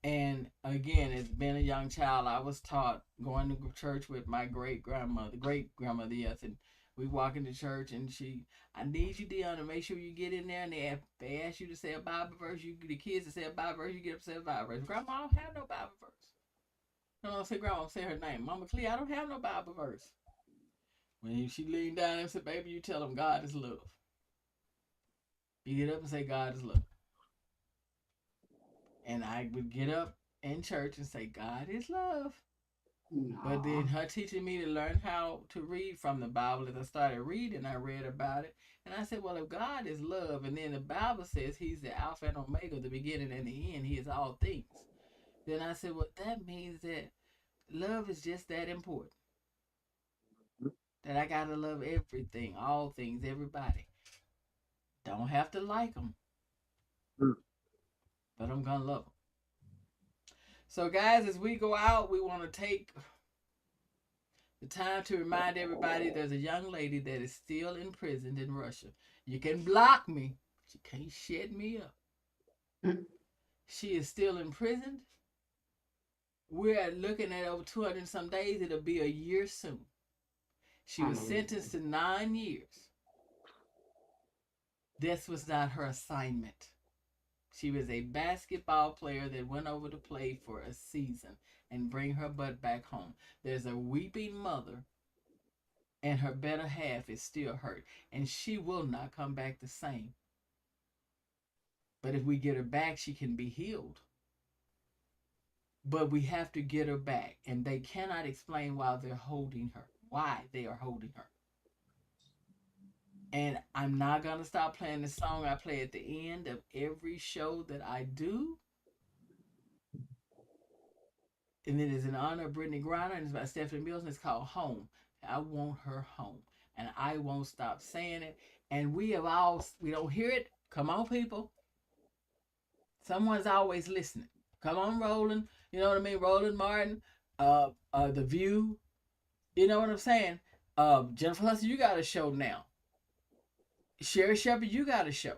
And again, as being a young child, I was taught going to church with my great grandmother, yes. And we walk into church and I need you, Dionne, to make sure you get in there and they ask you to say a Bible verse. The kids to say a Bible verse, you get up and say a Bible verse. Grandma, I don't have no Bible verse. No, I say, Grandma, say her name. Mama Clea, I don't have no Bible verse. When she leaned down and said, baby, you tell them God is love. You get up and say, God is love. And I would get up in church and say, God is love. No. But then her teaching me to learn how to read from the Bible, as I started reading, I read about it. And I said, well, if God is love, and then the Bible says he's the Alpha and Omega, the beginning and the end, he is all things. Then I said, well, that means that love is just that important. That I got to love everything, all things, everybody. Don't have to like them. But I'm going to love them. So, guys, as we go out, we want to take the time to remind everybody there's a young lady that is still imprisoned in Russia. You can block me, but you can't shut me up. She is still imprisoned. We're looking at over 200 and some days. It'll be a year soon. She was sentenced to 9 years. This was not her assignment. She was a basketball player that went over to play for a season and bring her butt back home. There's a weeping mother, and her better half is still hurt, and she will not come back the same. But if we get her back, she can be healed. But we have to get her back, and they cannot explain why they're holding her, why they are holding her. And I'm not going to stop playing the song I play at the end of every show that I do. And it is in honor of Brittany Griner, and it's by Stephanie Mills, and it's called Home. I want her home. And I won't stop saying it. And we don't hear it. Come on, people. Someone's always listening. Come on, Roland. You know what I mean? Roland Martin. The View. You know what I'm saying? Jennifer Hudson, you got a show now. Sherry Shepherd, you got a show.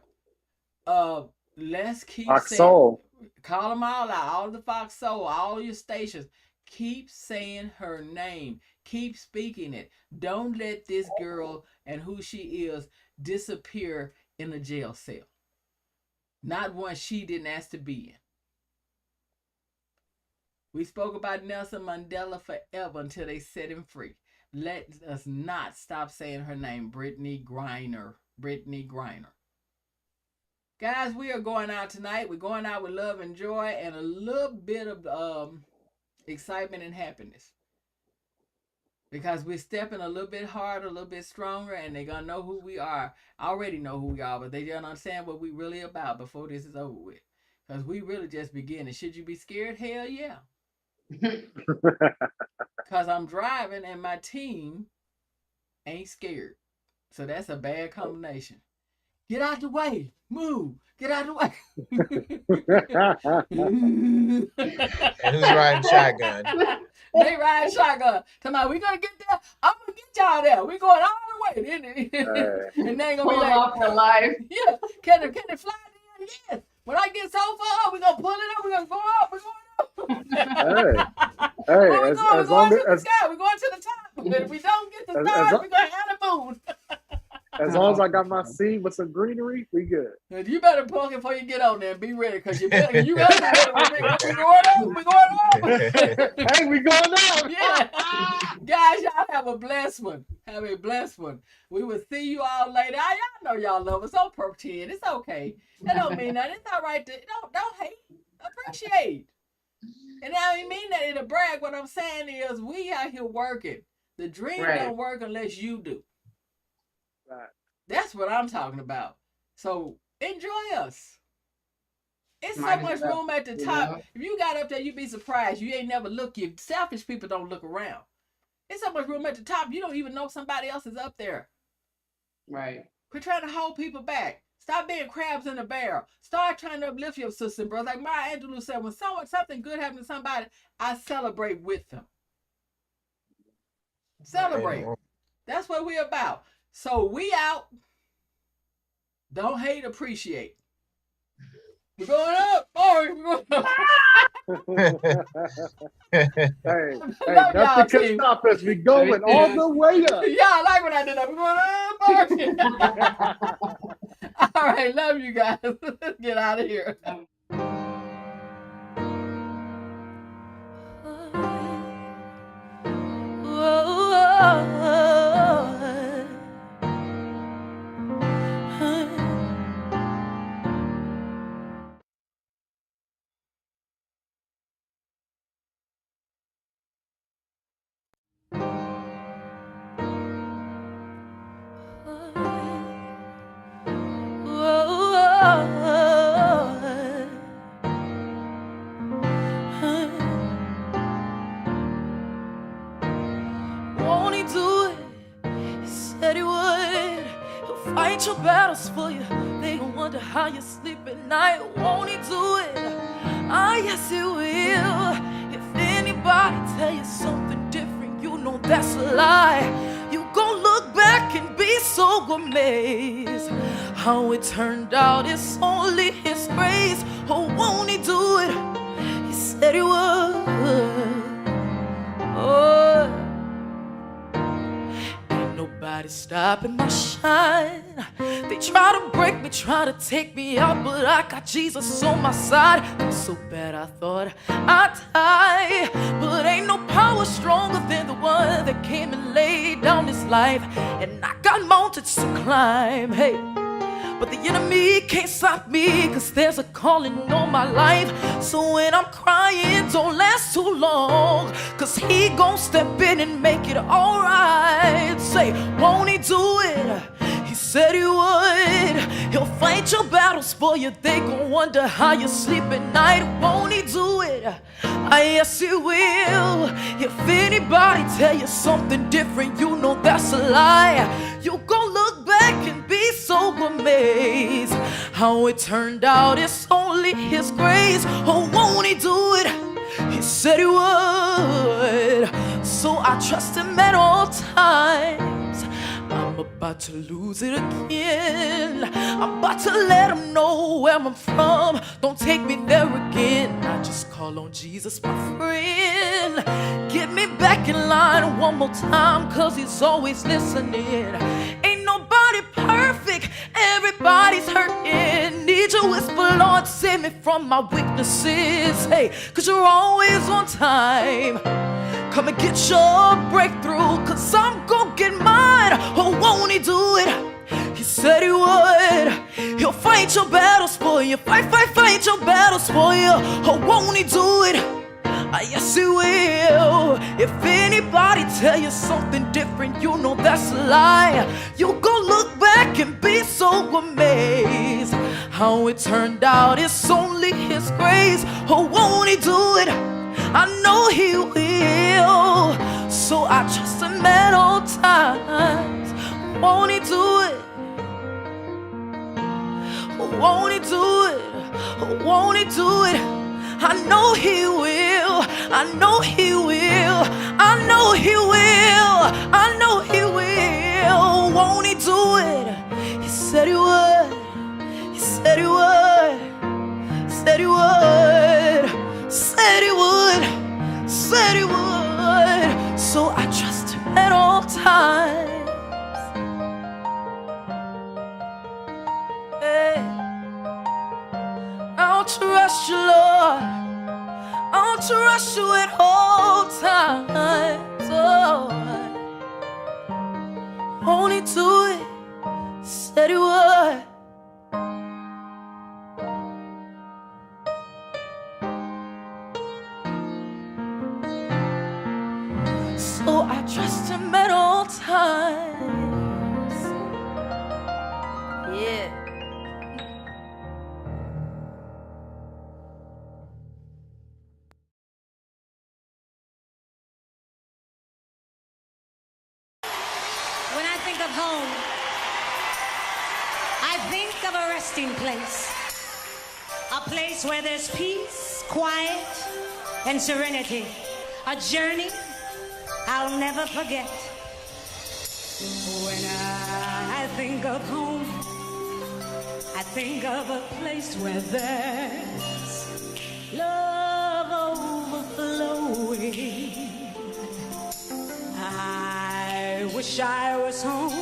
Let's keep Fox saying, Soul. Call them all out, all the Fox Soul, all your stations. Keep saying her name. Keep speaking it. Don't let this girl and who she is disappear in a jail cell. Not one she didn't ask to be in. We spoke about Nelson Mandela forever until they set him free. Let us not stop saying her name, Brittany Griner. Brittany Griner. Guys, we are going out tonight. We're going out with love and joy and a little bit of excitement and happiness. Because we're stepping a little bit harder, a little bit stronger, and they're going to know who we are. I already know who we are, but they don't understand what we really about before this is over with. Because we really just beginning. Should you be scared? Hell yeah. Because I'm driving and my team ain't scared. So that's a bad combination. Get out the way. Move. Get out the way. And who's riding shotgun? They riding shotgun. Tomorrow we gonna get there. I'm gonna get y'all there. We going all the way. And they ain't gonna be Pull like, off for life. yeah, can it fly there? Yes. When I get so far up, we gonna pull it up. We gonna go up. We're going up. Hey, Where we as going? We're long going to the as sky. We're going to the top. But if we don't get the stars, we're gonna have the moon. as long as I got my seat with some greenery, we good. You better plug it before you get on there and be ready, because you better be ready. We're going up. We're going up. Hey, we going up. Yeah. Guys, y'all have a blessed one. Have a blessed one. We will see you all later. Y'all know y'all love us. Don't pretend. It's okay. That don't mean nothing. It's all right. Don't hate. Appreciate. And I don't mean that in a brag. What I'm saying is we out here working. The dream don't work unless you do. Right. That's what I'm talking about. So enjoy us. It's Might so much as well, room at the you top. know? If you got up there, you'd be surprised. You ain't never look. You selfish people don't look around. There's so much room at the top. You don't even know somebody else is up there. Right. Quit trying to hold people back. Stop being crabs in a barrel. Start trying to uplift your sister and brother. Like Maya Angelou said, when something good happens to somebody, I celebrate with them. Celebrate. That's what we're about. So we out. Don't hate, appreciate. We're going up. Oh, we're going up. Hey, nothing can stop us. We going all the way up. Yeah, I like when I did that. We're going up. All right, love you guys. Let's get out of here. Won't he do it? He said he would. He'll fight your battles for you. They gon' wonder how you sleep at night. Won't he do it? Ah, yes he will. If anybody tell you something different, you know that's a lie. You gon' look back and be so amazed. How it turned out, it's only his grace. Oh, won't he do it? He said he would. Oh, nobody stopping my shine. They try to break me, try to take me out, but I got Jesus on my side. I'm so bad I thought I'd die, but ain't no power stronger than the one that came and laid down his life. And I got mountains to climb, hey, but the enemy can't stop me, cause there's a calling on my life. So when I'm crying, don't last too long, cause he gon' step in and make it alright. Say, won't he do it? He said he would. He'll fight your battles for you. They gon' wonder how you sleep at night. Won't he do it? Ah, yes he will. If anybody tell you something different, you know that's a lie. You gon' look back and be so amazed. How it turned out, it's only his grace. Oh, won't he do it? He said he would. So I trust him at all times. I'm about to lose it again. I'm about to let him know where I'm from. Don't take me there again. I just call on Jesus, my friend. Get me back in line one more time, cause he's always listening. Ain't nobody perfect, everybody's hurting, need need you whisper, Lord, save me from my weaknesses. Hey, cause you're always on time. Come and get your breakthrough, cause I'm gonna get mine. Oh, won't he do it? He said he would. He'll fight your battles for you. Fight your battles for you. Oh, won't he do it? Yes, he will. If anybody tell you something different, you know that's a lie. You go look back and be so amazed. How it turned out, it's only his grace. Oh, won't he do it? I know he will. So I trust him at all times. Won't he do it? Won't he do it? Won't he do it? I know he will. I know he will. I know he will. I know he will. Won't he do it? He said he would. He said he would. Said he would. Said he would. Said he would. So I trust him at all times. I'll trust you, Lord. I'll trust you at all times. Oh, won't he do it? Said he would. So I trust him at all times. Yeah. When I think of home, I think of a resting place. A place where there's peace, quiet, and serenity. A journey I'll never forget. When I think of home, I think of a place where there's love overflowing. I wish I was home.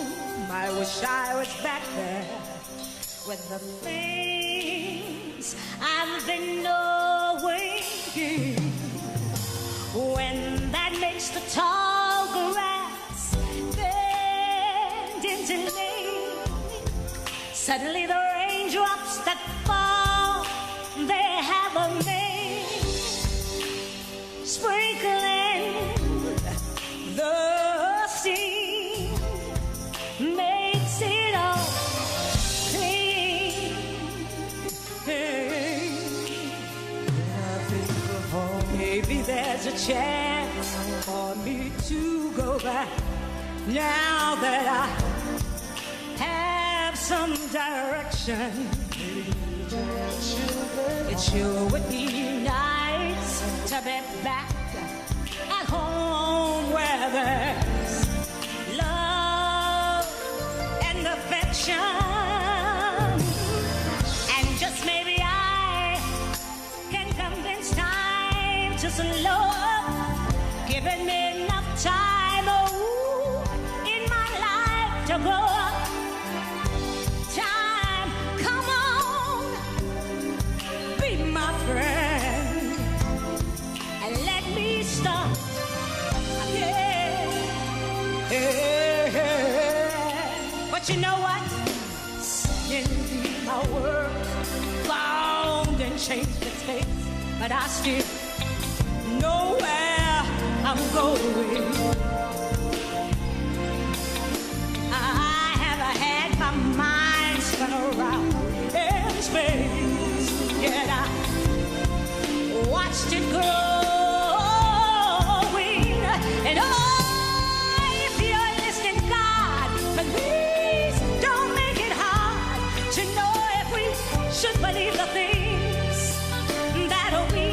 I wish I was back there with the things I've been knowing. When that makes the tall grass bend into lane, suddenly the raindrops that fall, they have a name, sprinkling the sea, makes it all clean. Maybe there's a chance for me to go back now that I have some direction. It sure would be nice to be back at home where there's love and affection. And just maybe I can convince time to slow up, giving me enough time, oh, in my life to grow up. Time, come on, be my friend, and let me start again. But you know what? Indeed, my work found and changed its face, but I still know where I'm going. I have had my mind spun around in space, yet I watched it growing. And oh, if you're listening, God, please don't make it hard to know if we should believe the things that we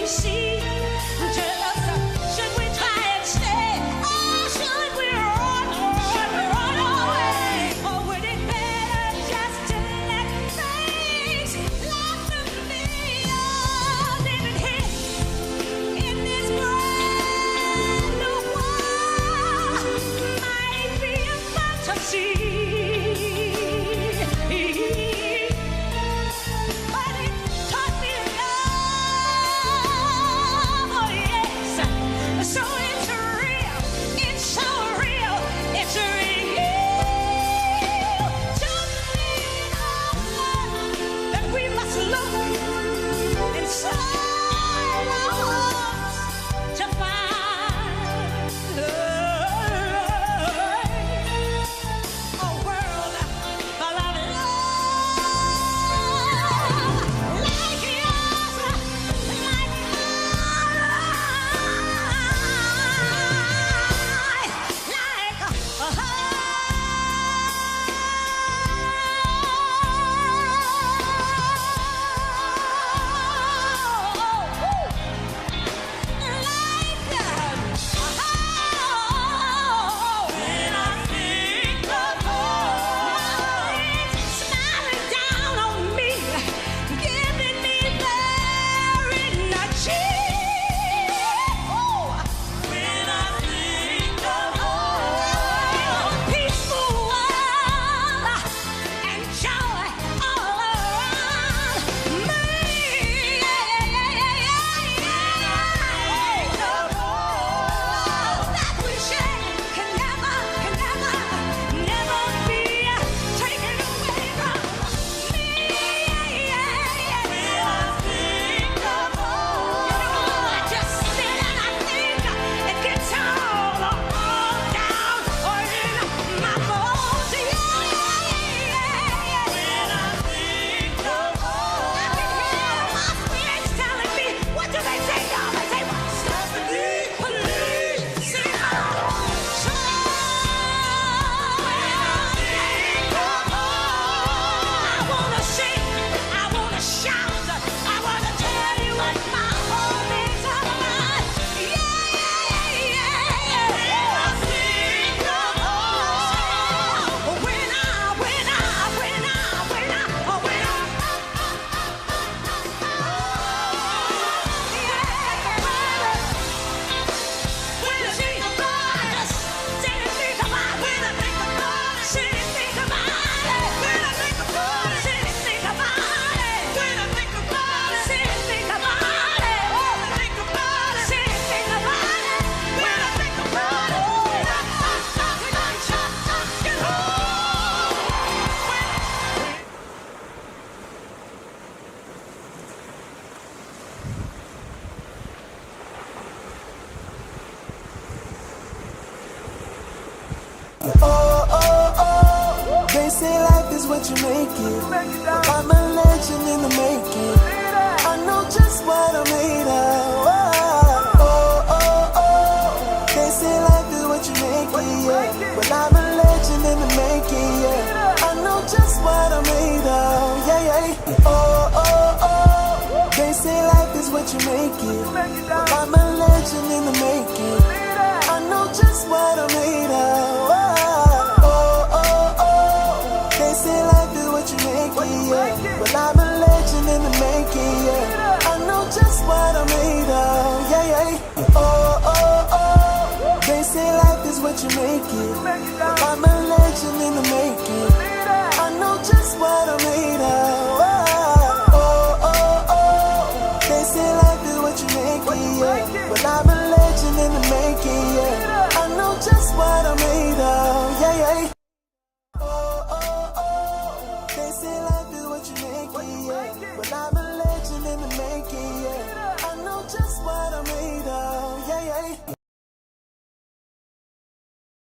see. Should we try and stay, or should we run away? Or would it better just to let things let them be? Oh, living here is what you make it. Well, I'm a legend in the making. I know just what I'm made of. They say life is what you make it, yeah. Well, I'm a legend in the making, yeah. I know just what I'm made of, yeah, yeah. They say life is what you make it. Well, I'm a legend in the making. I know just what I'm made of. They say life is what you make it, yeah. Well, I'm a legend in the making, yeah. I know just what I'm made of, yeah, yeah. They say life is what you make it. Well, I'm a legend in the making. I know just what I'm made of. They say life is what you make it, yeah. Well, I'm a legend in the making.